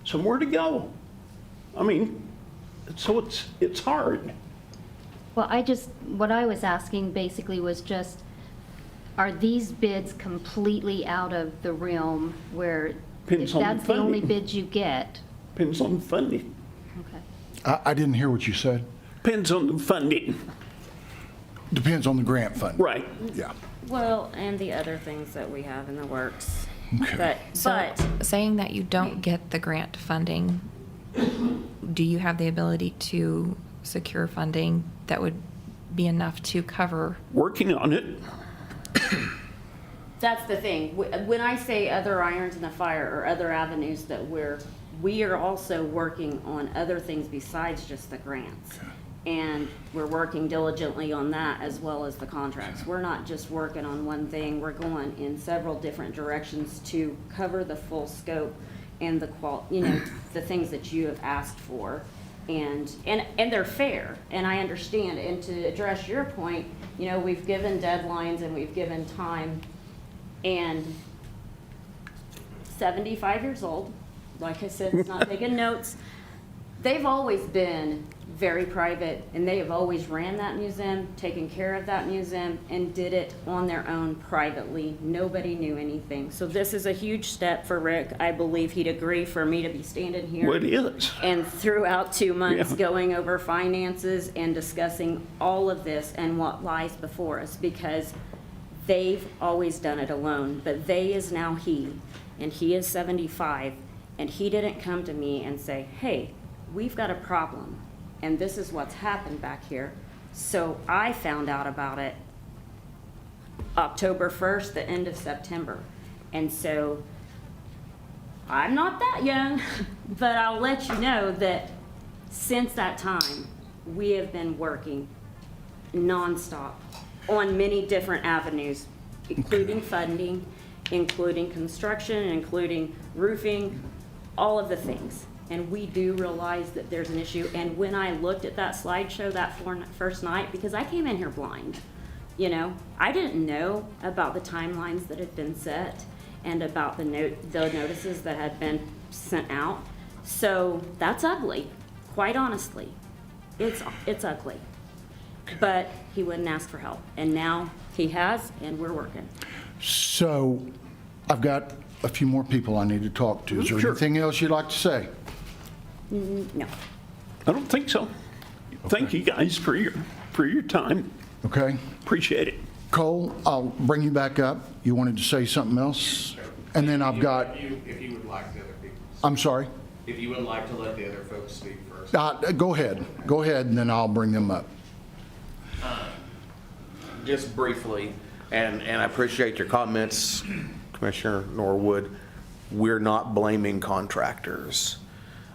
somewhere to go? I mean, so it's hard. Well, what I was asking basically was just, are these bids completely out of the realm where Depends if on that's the only bids you get? Depends on the funding. Okay. I didn't hear what you said. Depends on the funding. Depends on the grant fund. Right. Yeah. Well, and the other things that we have in the works. But Saying that you don't get the grant funding, do you have the ability to secure funding that would be enough to cover? Working on it. that's the thing. When I say other irons in the fire or other avenues that we are also working on other things besides just the grants. And we're working diligently on that as well as the contracts. We're not just working on one thing, we're going in several different directions to cover the full scope and the the things that you have asked for. And they're fair, and I understand. And to address your point, we've given deadlines and we've given time, and 75 years old, like I said, it's not taking notes. They've always been very private, and they have always ran that museum, taken care of that museum, and did it on their own privately. Nobody knew anything. So this is a huge step for Rick. I believe he'd agree for me to be standing here. Well, it is. And throughout 2 months, Yeah. going over finances and discussing all of this and what lies before us, because they've always done it alone. But they is now he, and he is 75, and he didn't come to me and say, hey, we've got a problem, and this is what's happened back here. So I found out about it October 1st, the end of September. And so I'm not that young, but I'll let you know that since that time, we have been working nonstop on many different avenues, including funding, including construction, including roofing, all of the things. And we do realize that there's an issue. And when I looked at that slideshow that first night, because I came in here blind, I didn't know about the timelines that had been set and about the notices that had been sent out. So that's ugly, quite honestly. It's ugly. But he wouldn't ask for help. And now he has, and we're working. So I've got a few more people I need to talk to. Is there anything else you'd like to say? No. I don't think so. Thank you guys for your time. Okay. Appreciate it. Cole, I'll bring you back up. You wanted to say something else? And then I've got, If you would like the other people. I'm sorry? If you would like to let the other folks speak first. Go ahead. Go ahead, and then I'll bring them up. Just briefly, and I appreciate your comments, Commissioner Norwood. We're not blaming contractors.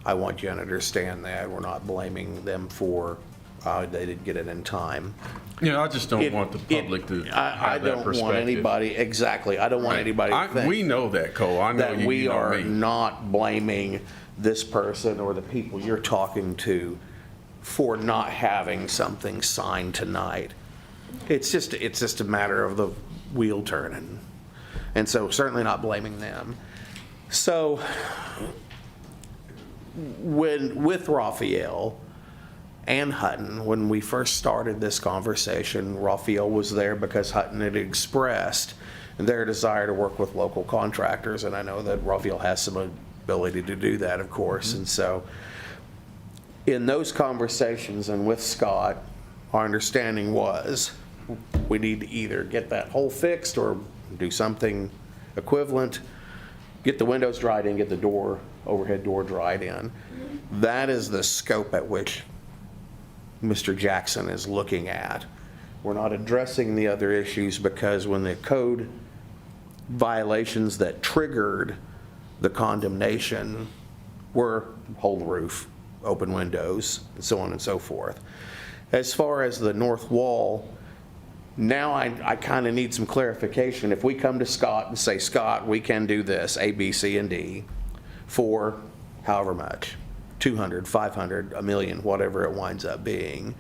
I want you to understand that. We're not blaming them for they didn't get it in time. I just don't want the public to I have that don't perspective. want anybody, exactly, I don't want anybody to think. We know that, Cole. I know That you we know are me. not blaming this person or the people you're talking to for not having something signed tonight. It's just a matter of the wheel turning. And so certainly not blaming them. So with Raphael and Hutton, when we first started this conversation, Raphael was there because Hutton had expressed their desire to work with local contractors, and I know that Raphael has some ability to do that, of course. And so in those conversations and with Scott, our understanding was we need to either get that hole fixed or do something equivalent, get the windows dried and get the door overhead door dried in. That is the scope at which Mr. Jackson is looking at. We're not addressing the other issues because when the code violations that triggered the condemnation were whole roof, open windows, and so on and so forth. As far as the north wall, now I kind of need some clarification. If we come to Scott and say, Scott, we can do this, A, B, C, and D, for however much, 200, 500, a million, whatever it winds up being,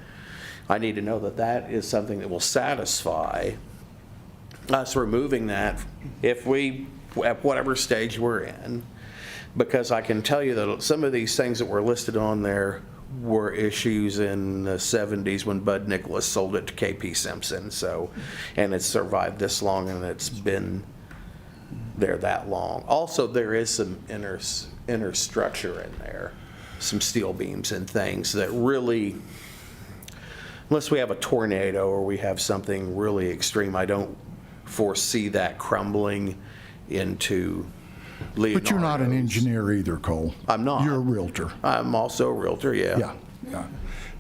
I need to know that that is something that will satisfy us removing that if we, at whatever stage we're in. Because I can tell you that some of these things that were listed on there were issues in the 70s when Bud Nicholas sold it to KP Simpson. So, and it's survived this long and it's been there that long. Also, there is some inner structure in there, some steel beams and things that really, unless we have a tornado or we have something really extreme, I don't foresee that crumbling into Leonardo's. But you're not an engineer either, Cole. I'm not. You're a realtor. I'm also a realtor, yeah. Yeah.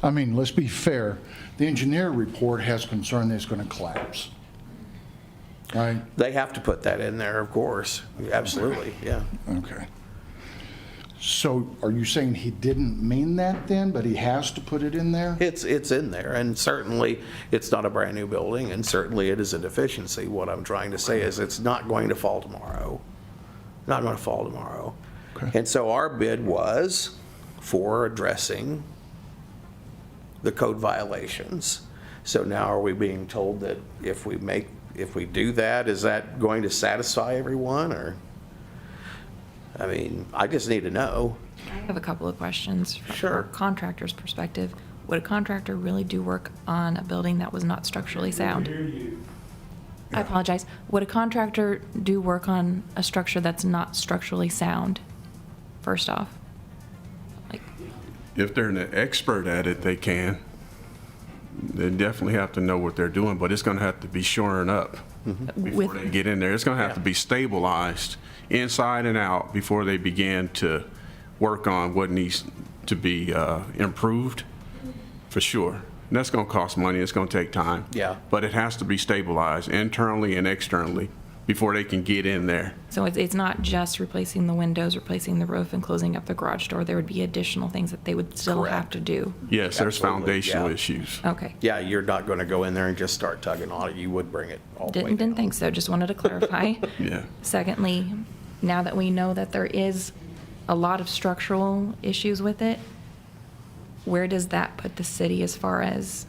I mean, let's be fair. The engineer report has concern that it's going to collapse. Right? They have to put that in there, of course. Absolutely, yeah. Okay. So are you saying he didn't mean that then, but he has to put it in there? It's in there, and certainly it's not a brand-new building, and certainly it is a deficiency. What I'm trying to say is it's not going to fall tomorrow. Not going to fall tomorrow. Okay. And so our bid was for addressing the code violations. So now are we being told that if we do that, is that going to satisfy everyone, or? I mean, I just need to know. I have a couple of questions from Sure. a contractor's perspective. Would a contractor really do work on a building that was not structurally sound? I apologize. Would a contractor do work on a structure that's not structurally sound, first off? If they're an expert at it, they can. They definitely have to know what they're doing, but it's going to have to be shoring up before they get in there. It's going to have to be stabilized inside and out before they begin to work on what needs to be improved, for sure. And that's going to cost money. It's going to take time. Yeah. But it has to be stabilized internally and externally before they can get in there. So it's not just replacing the windows, replacing the roof, and closing up the garage door. There would be additional things that they would still have to do. Yes, there's Absolutely, foundational yeah. issues. Okay. Yeah, you're not going to go in there and just start tugging on it. You would bring it all the way Didn't down. think so. Just wanted to clarify. Yeah. Secondly, now that we know that there is a lot of structural issues with it, where does that put the city as far as,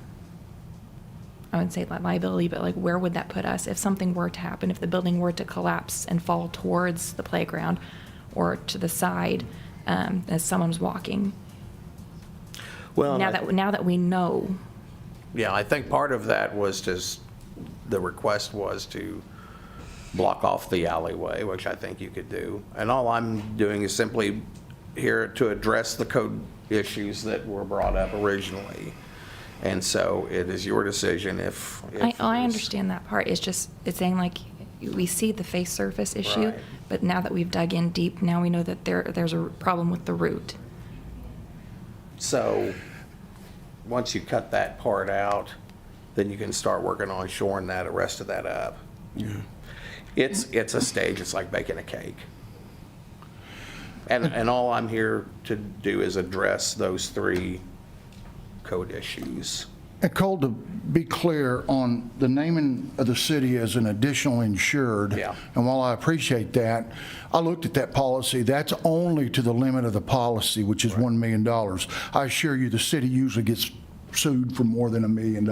I wouldn't say liability, but like where would that put us if something were to happen, if the building were to collapse and fall towards the playground or to the side as someone's walking? Well, Now that we know. yeah, I think part of that was the request was to block off the alleyway, which I think you could do. And all I'm doing is simply here to address the code issues that were brought up originally. And so it is your decision if I there's- understand that part. It's just, it's saying like, we see the face surface issue, Right. but now that we've dug in deep, now we know that there's a problem with the root. So, once you cut that part out, then you can start working on shoring the rest of that up. Yeah. It's a stage, it's like baking a cake. And all I'm here to do is address those three code issues. And Cole, to be clear on the naming of the city as an additional insured. Yeah. And while I appreciate that, I looked at that policy. That's only to the limit of the policy, which is $1 million. I assure you, the city usually gets sued for more than $1 million.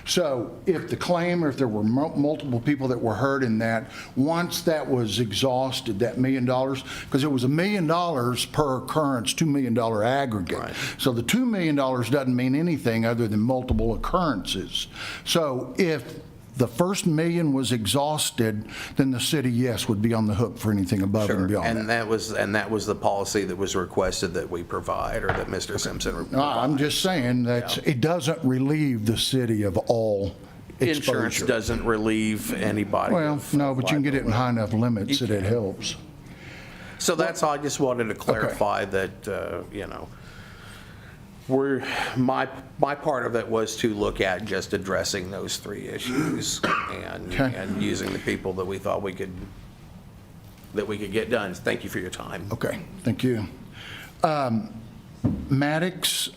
So if the claim, or if there were multiple people that were hurt in that, once that was exhausted, that $1 million, because it was $1 million per occurrence, $2 million aggregate. Right. So the $2 million doesn't mean anything other than multiple occurrences. So if the first $1 million was exhausted, then the city, yes, would be on the hook for anything above and Sure. beyond And that. that was the policy that was requested that we provide, or that Mr. Simpson No, provides. I'm just saying that it doesn't relieve the city of all Insurance exposure. doesn't relieve anybody. Well, of no, but you can get it in liability. high enough limits that it helps. So that's all, I just wanted to clarify that, you know, my part of it was to look at just addressing those 3 issues and using the people that we thought we could get done. Thank you for your time. Okay, thank you. Maddox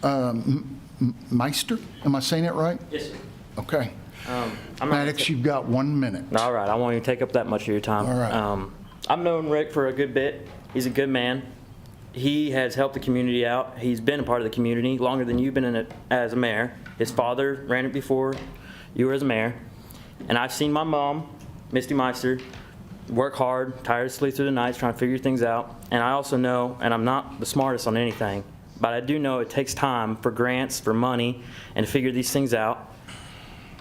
Meister, am I saying it right? Yes, sir. Okay. I'm not Maddox, you've got 1 minute. All right, I won't even take up that much of your time. All right. I've known Rick for a good bit. He's a good man. He has helped the community out. He's been a part of the community longer than you've been in it as a mayor. His father ran it before you were as a mayor. And I've seen my mom, Misty Meister, work hard, tirelessly through the nights trying to figure things out. And I also know, and I'm not the smartest on anything, but I do know it takes time for grants, for money, and to figure these things out.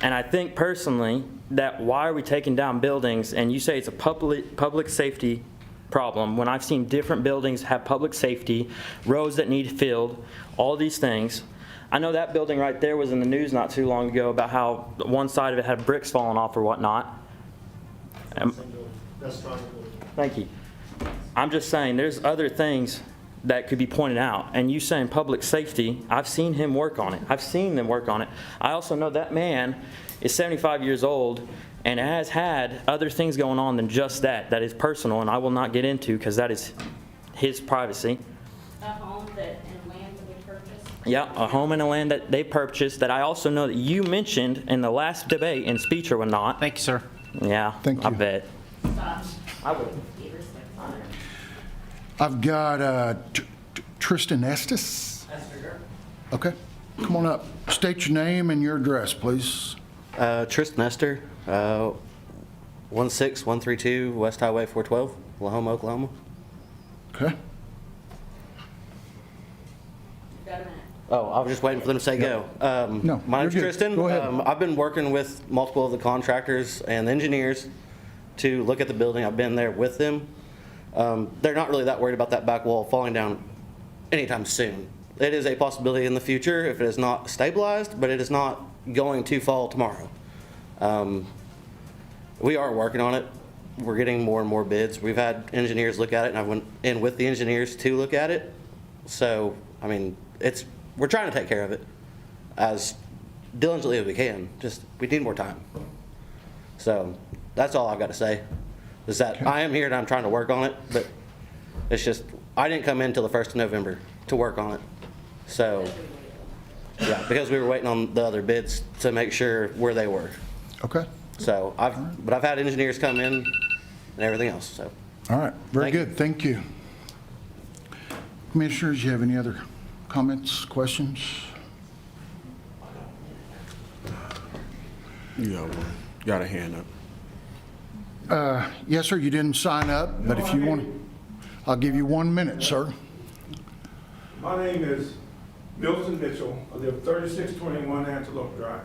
And I think personally that why are we taking down buildings, and you say it's a public safety problem, when I've seen different buildings have public safety, roads that need filled, all these things. I know that building right there was in the news not too long ago about how one side of it had bricks falling off or whatnot. Thank you. I'm just saying there's other things that could be pointed out. And you saying public safety, I've seen him work on it. I've seen them work on it. I also know that man is 75 years old and has had other things going on than just that is personal, and I will not get into because that is his privacy. A home and land that we purchased. Yeah, a home and a land that they purchased that I also know that you mentioned in the last debate in speech or whatnot. Thank you, sir. Yeah, Thank you. I bet. I would. I've got Tristan Estes. Okay, come on up. State your name and your address, please. Tristan Nestor, 16132 West Highway 412, Lahoma, Oklahoma. Okay. Oh, I was just waiting for them to say go. No, My name's you're good. Tristan. Go ahead. I've been working with multiple of the contractors and engineers to look at the building. I've been there with them. They're not really that worried about that back wall falling down anytime soon. It is a possibility in the future if it is not stabilized, but it is not going to fall tomorrow. We are working on it. We're getting more and more bids. We've had engineers look at it, and I went in with the engineers to look at it. So, I mean, we're trying to take care of it as diligently as we can. Just, we need more time. So, that's all I've got to say. Is that I am here and I'm trying to work on it, but it's just, I didn't come in until the 1st of November to work on it. So, yeah, because we were waiting on the other bids to make sure where they were. Okay. So, I've had engineers come in and everything else, so. All right, very Thank you. good, thank you. Commissioners, you have any other comments, questions? You got one. Got a hand up. Yes, sir, you didn't sign up, but if you want, I'll give you 1 minute, sir. My name is Milton Mitchell. I live 3621 Antelope Drive.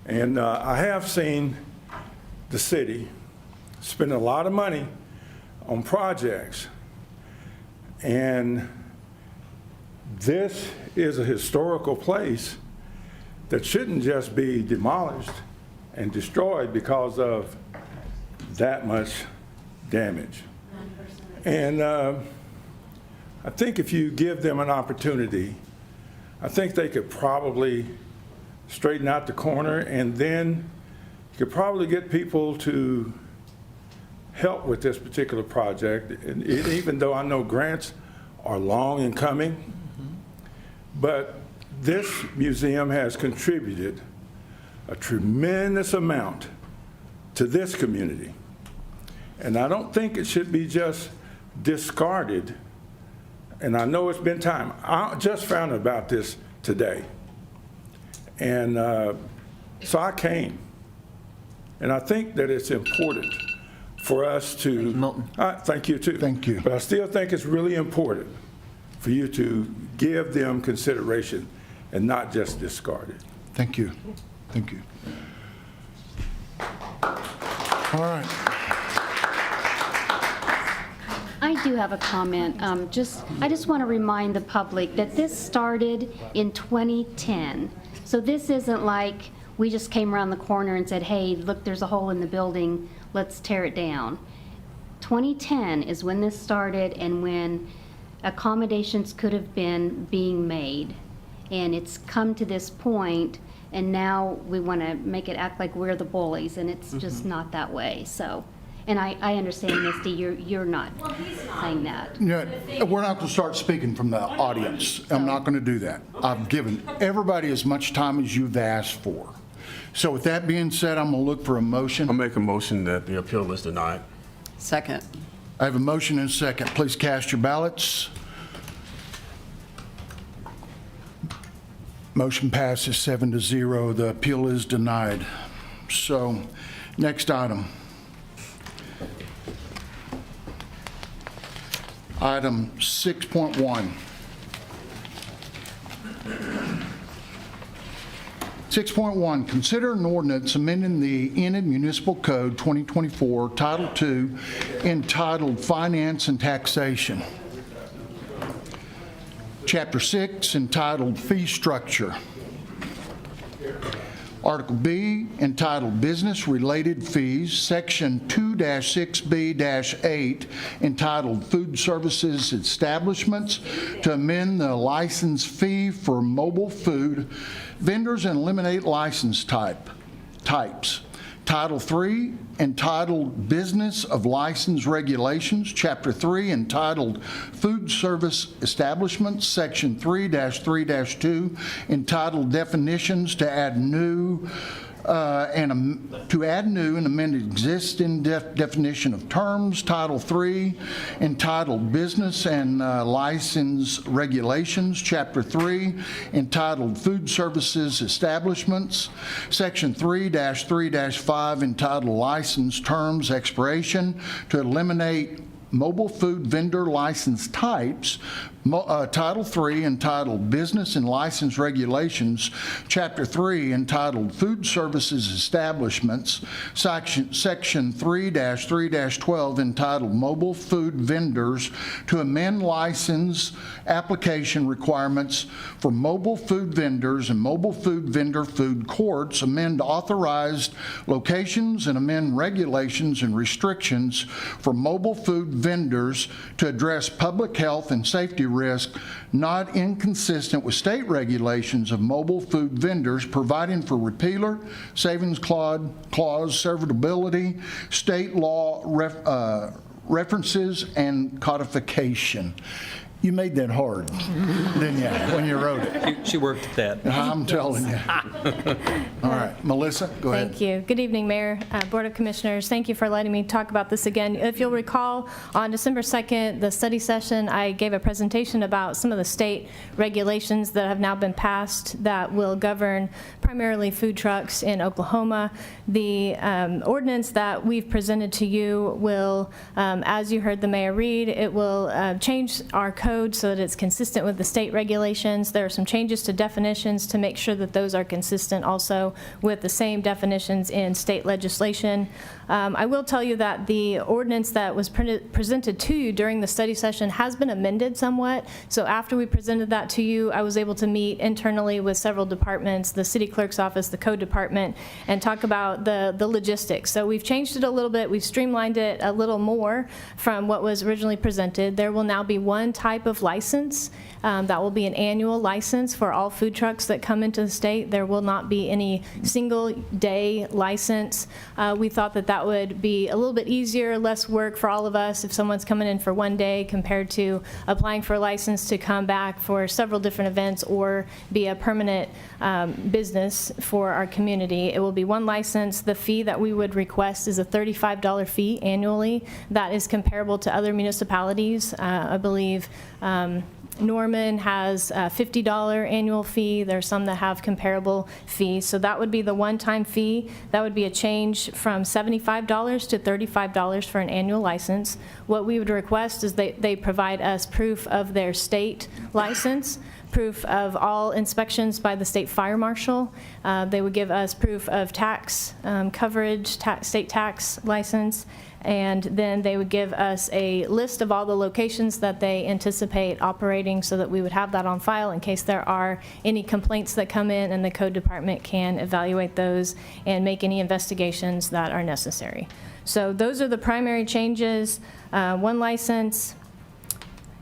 And I have seen the city spend a lot of money on projects. And this is a historical place that shouldn't just be demolished and destroyed because of that much damage. And I think if you give them an opportunity, I think they could probably straighten out the corner, and then you could probably get people to help with this particular project. And even though I know grants are long in coming, but this museum has contributed a tremendous amount to this community. And I don't think it should be just discarded. And I know it's been time. I just found out about this today. And so I came. And I think that it's important for us to, thank you too. Thank you. But I still think it's really important for you to give them consideration and not just discard it. Thank you, thank you. All right. I do have a comment. I just want to remind the public that this started in 2010. So this isn't like we just came around the corner and said, hey, look, there's a hole in the building, let's tear it down. 2010 is when this started and when accommodations could have been being made. And it's come to this point, and now we want to make it act like we're the bullies, and it's just not that way, so. And I understand, Misty, you're not saying that. Yeah, we're not going to start speaking from the audience. I'm not going to do that. I've given everybody as much time as you've asked for. So with that being said, I'm going to look for a motion. I'll make a motion that the appeal is denied. Second. I have a motion and a second. Please cast your ballots. Motion passes 7-0. The appeal is denied. So, next item. Item 6.1. 6.1, consider an ordinance amending the Enid Municipal Code 2024, Title II, entitled Finance and Taxation. Chapter 6, entitled Fee Structure. Article B, entitled Business-Related Fees, Section 2-6B-8, entitled Food Services Establishments, to amend the license fee for mobile food vendors and eliminate license types. Title 3, entitled Business of License Regulations, Chapter 3, entitled Food Service Establishments, Section 3-3-2, entitled Definitions, to add new and amend existing definition of terms. Title 3, entitled Business and License Regulations, Chapter 3, entitled Food Services Establishments, Section 3-3-5, entitled License Terms Expiration, to eliminate mobile food vendor license types. Title 3, entitled Business and License Regulations, Chapter 3, entitled Food Services Establishments, Section 3-3-12, entitled Mobile Food Vendors, to amend license application requirements for mobile food vendors and mobile food vendor food courts, amend authorized locations, and amend regulations and restrictions for mobile food vendors to address public health and safety risk not inconsistent with state regulations of mobile food vendors, providing for repealer, savings clause, severability, state law references, and codification. You made that hard, didn't you, when you wrote it? She worked at that. I'm telling you. All right, Melissa, go ahead. Thank you. Good evening, Mayor, Board of Commissioners. Thank you for letting me talk about this again. If you'll recall, on December 2nd, the study session, I gave a presentation about some of the state regulations that have now been passed that will govern primarily food trucks in Oklahoma. The ordinance that we've presented to you will, as you heard the mayor read, it will change our code so that it's consistent with the state regulations. There are some changes to definitions to make sure that those are consistent also with the same definitions in state legislation. I will tell you that the ordinance that was presented to you during the study session has been amended somewhat. So after we presented that to you, I was able to meet internally with several departments, the city clerk's office, the code department, and talk about the logistics. So we've changed it a little bit. We've streamlined it a little more from what was originally presented. There will now be one type of license. That will be an annual license for all food trucks that come into the state. There will not be any single day license. We thought that that would be a little bit easier, less work for all of us if someone's coming in for one day compared to applying for a license to come back for several different events or be a permanent business for our community. It will be one license. The fee that we would request is a $35 fee annually. That is comparable to other municipalities. I believe Norman has a $50 annual fee. There are some that have comparable fees. So that would be the one-time fee. That would be a change from $75 to $35 for an annual license. What we would request is they provide us proof of their state license. proof of all inspections by the state fire marshal. They would give us proof of tax coverage, state tax license, and then they would give us a list of all the locations that they anticipate operating so that we would have that on file in case there are any complaints that come in, and the code department can evaluate those and make any investigations that are necessary. So those are the primary changes. One license,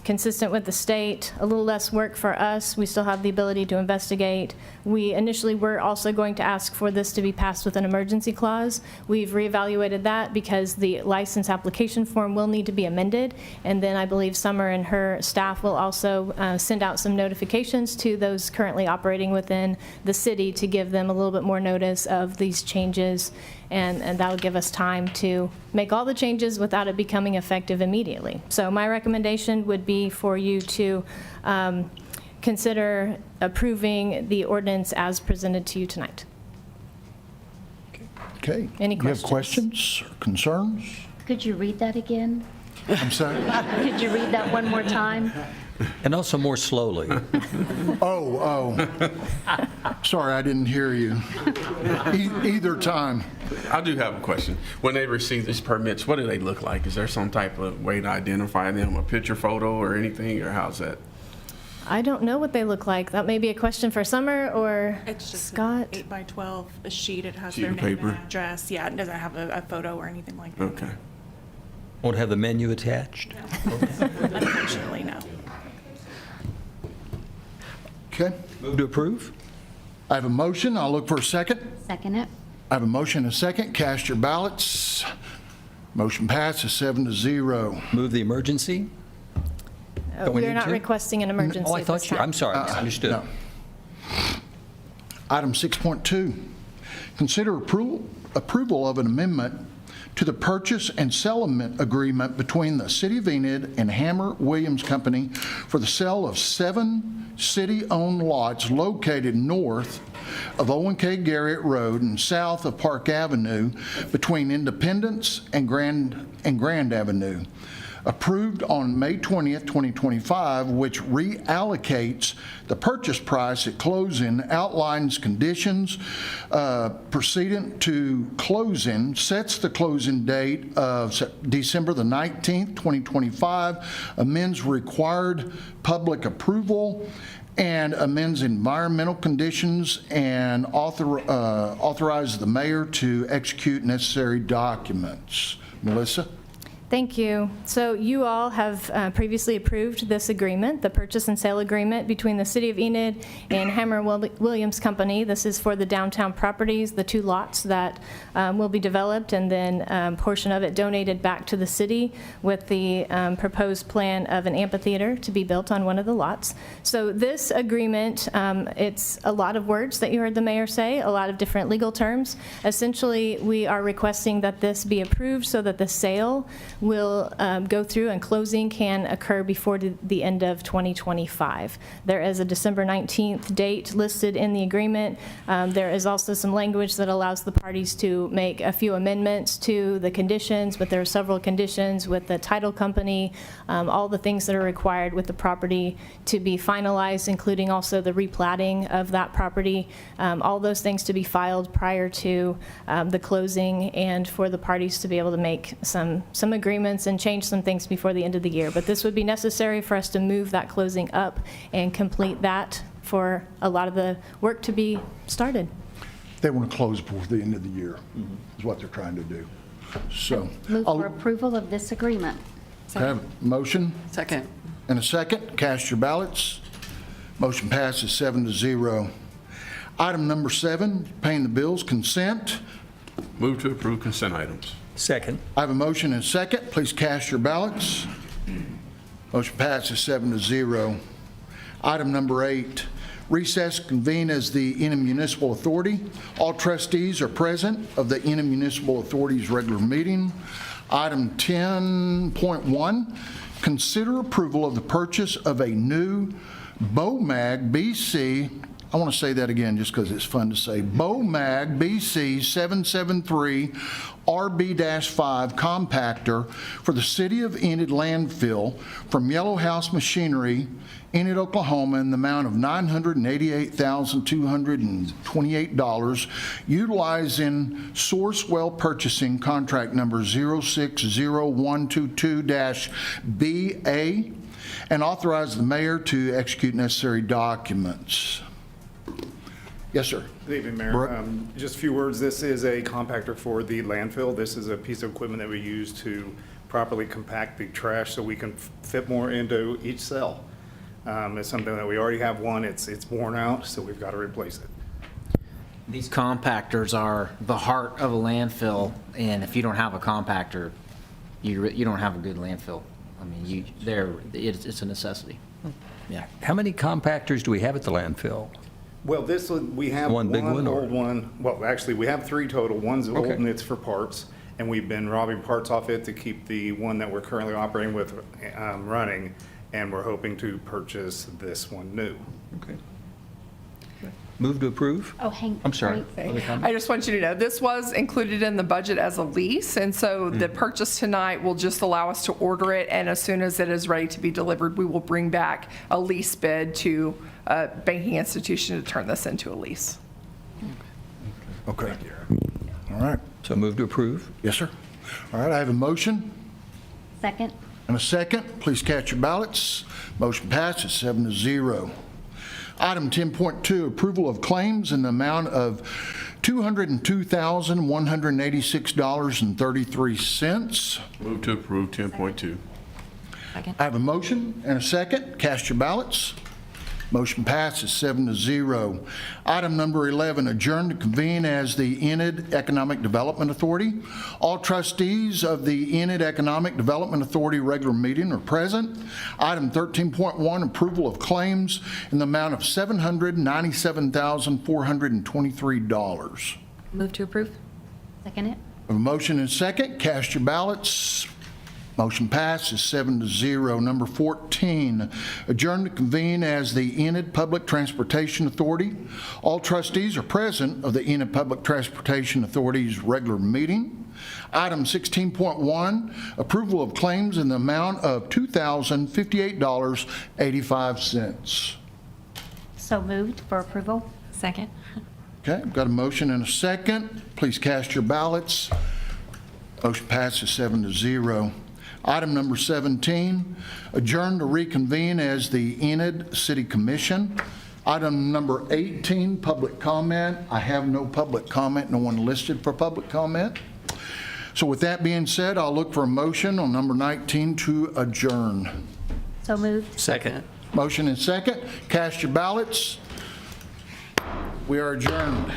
consistent with the state, a little less work for us. We still have the ability to investigate. We initially were also going to ask for this to be passed with an emergency clause. We've reevaluated that because the license application form will need to be amended, and then I believe Summer and her staff will also send out some notifications to those currently operating within the city to give them a little bit more notice of these changes, and that'll give us time to make all the changes without it becoming effective immediately. So my recommendation would be for you to consider approving the ordinance as presented to you tonight. Okay. Any You have questions or concerns? Could you read that again? I'm sorry? Could you read that one more time? And also more slowly. Oh. Sorry, I didn't hear you. Either time. I do have a question. When they receive these permits, what do they look like? Is there some type of way to identify them, a picture photo or anything, or how's that? I don't know what they look like. That may be a question for Summer or It's just Scott. an 8x12, a sheet. It has Sheet their of name paper. and address. Yeah, it doesn't have a photo or anything like that. Okay. Won't have the menu attached? Unfortunately, no. Okay. Move to approve? I have a motion. I'll look for a second. Second it. I have a motion and a second. Cast your ballots. Motion passes 7-0. Move the emergency? Don't we We are need not to? requesting an emergency Oh, I at thought this you, time. I'm sorry, misunderstood. No. Item 6.2, consider approval of an amendment to the purchase and settlement agreement between the City of Enid and Hammer Williams Company for the sale of 7 city-owned lots located north of Owen K. Garrett Road and south of Park Avenue between Independence and Grand Avenue, approved on May 20th, 2025, which reallocates the purchase price at closing, outlines conditions precedent to closing, sets the closing date of December the 19th, 2025, amends required public approval, and amends environmental conditions, and authorizes the mayor to execute necessary documents. Melissa? Thank you. So you all have previously approved this agreement, the purchase and sale agreement between the City of Enid and Hammer Williams Company. This is for the downtown properties, the 2 lots that will be developed, and then a portion of it donated back to the city with the proposed plan of an amphitheater to be built on one of the lots. So this agreement, it's a lot of words that you heard the mayor say, a lot of different legal terms. Essentially, we are requesting that this be approved so that the sale will go through and closing can occur before the end of 2025. There is a December 19th date listed in the agreement. There is also some language that allows the parties to make a few amendments to the conditions, but there are several conditions with the title company, all the things that are required with the property to be finalized, including also the replatting of that property, all those things to be filed prior to the closing, and for the parties to be able to make some agreements and change some things before the end of the year. But this would be necessary for us to move that closing up and complete that for a lot of the work to be started. They want to close before the end of the year, is what they're trying to do. So, Move for approval of this agreement. I have a motion Second. and a second. Cast your ballots. Motion passes 7-0. Item number 7, paying the bills, consent. Move to approve consent items. Second. I have a motion and a second. Please cast your ballots. Motion passes 7-0. Item number 8, recess convene as the Enid Municipal Authority. All trustees are present of the Enid Municipal Authority's regular meeting. Item 10.1, consider approval of the purchase of a new BOMAG BC I want to say that again just because it's fun to say. BOMAG BC 773 RB-5 compactor for the City of Enid landfill from Yellow House Machinery, Enid, Oklahoma, in the amount of $988,228, utilizing Sourcewell Purchasing Contract Number 060122-BA, and authorize the mayor to execute necessary documents. Yes, sir. Good evening, Mayor. Brooke? Just a few words. This is a compactor for the landfill. This is a piece of equipment that we use to properly compact the trash so we can fit more into each cell. It's something that we already have one. It's worn out, so we've got to replace it. These compactors are the heart of a landfill, and if you don't have a compactor, you don't have a good landfill. I mean, it's a necessity. Yeah. How many compactors do we have at the landfill? Well, this one, we have One big one, or- old one. Well, actually, we have three total. One's old Okay. and it's for parts, and we've been robbing parts off it to keep the one that we're currently operating with running, and we're hoping to purchase this one new. Okay. Move to approve? Oh, I'm sorry. Other comment? I just want you to know, this was included in the budget as a lease, and so the purchase tonight will just allow us to order it, and as soon as it is ready to be delivered, we will bring back a lease bid to a banking institution to turn this into a lease. Okay. All right. So move to approve? Yes, sir. All right, I have a motion Second? and a second. Please cast your ballots. Motion passes 7-0. Item 10.2, approval of claims in the amount of $202,186.33. Move to approve 10.2. Second. I have a motion and a second. Cast your ballots. Motion passes 7-0. Item number 11, adjourn to convene as the Enid Economic Development Authority. All trustees of the Enid Economic Development Authority regular meeting are present. Item 13.1, approval of claims in the amount of $797,423. Move to approve? Second it? A motion and second. Cast your ballots. Motion passes 7-0. Number 14, adjourn to convene as the Enid Public Transportation Authority. All trustees are present of the Enid Public Transportation Authority's regular meeting. Item 16.1, approval of claims in the amount of $2,058.85. So moved for approval? Second. Okay, I've got a motion and a second. Please cast your ballots. Motion passes 7-0. Item number 17, adjourn to reconvene as the Enid City Commission. Item number 18, public comment. I have no public comment, no one listed for public comment. So with that being said, I'll look for a motion on number 19 to adjourn. So moved? Second. Motion and second. Cast your ballots. We are adjourned.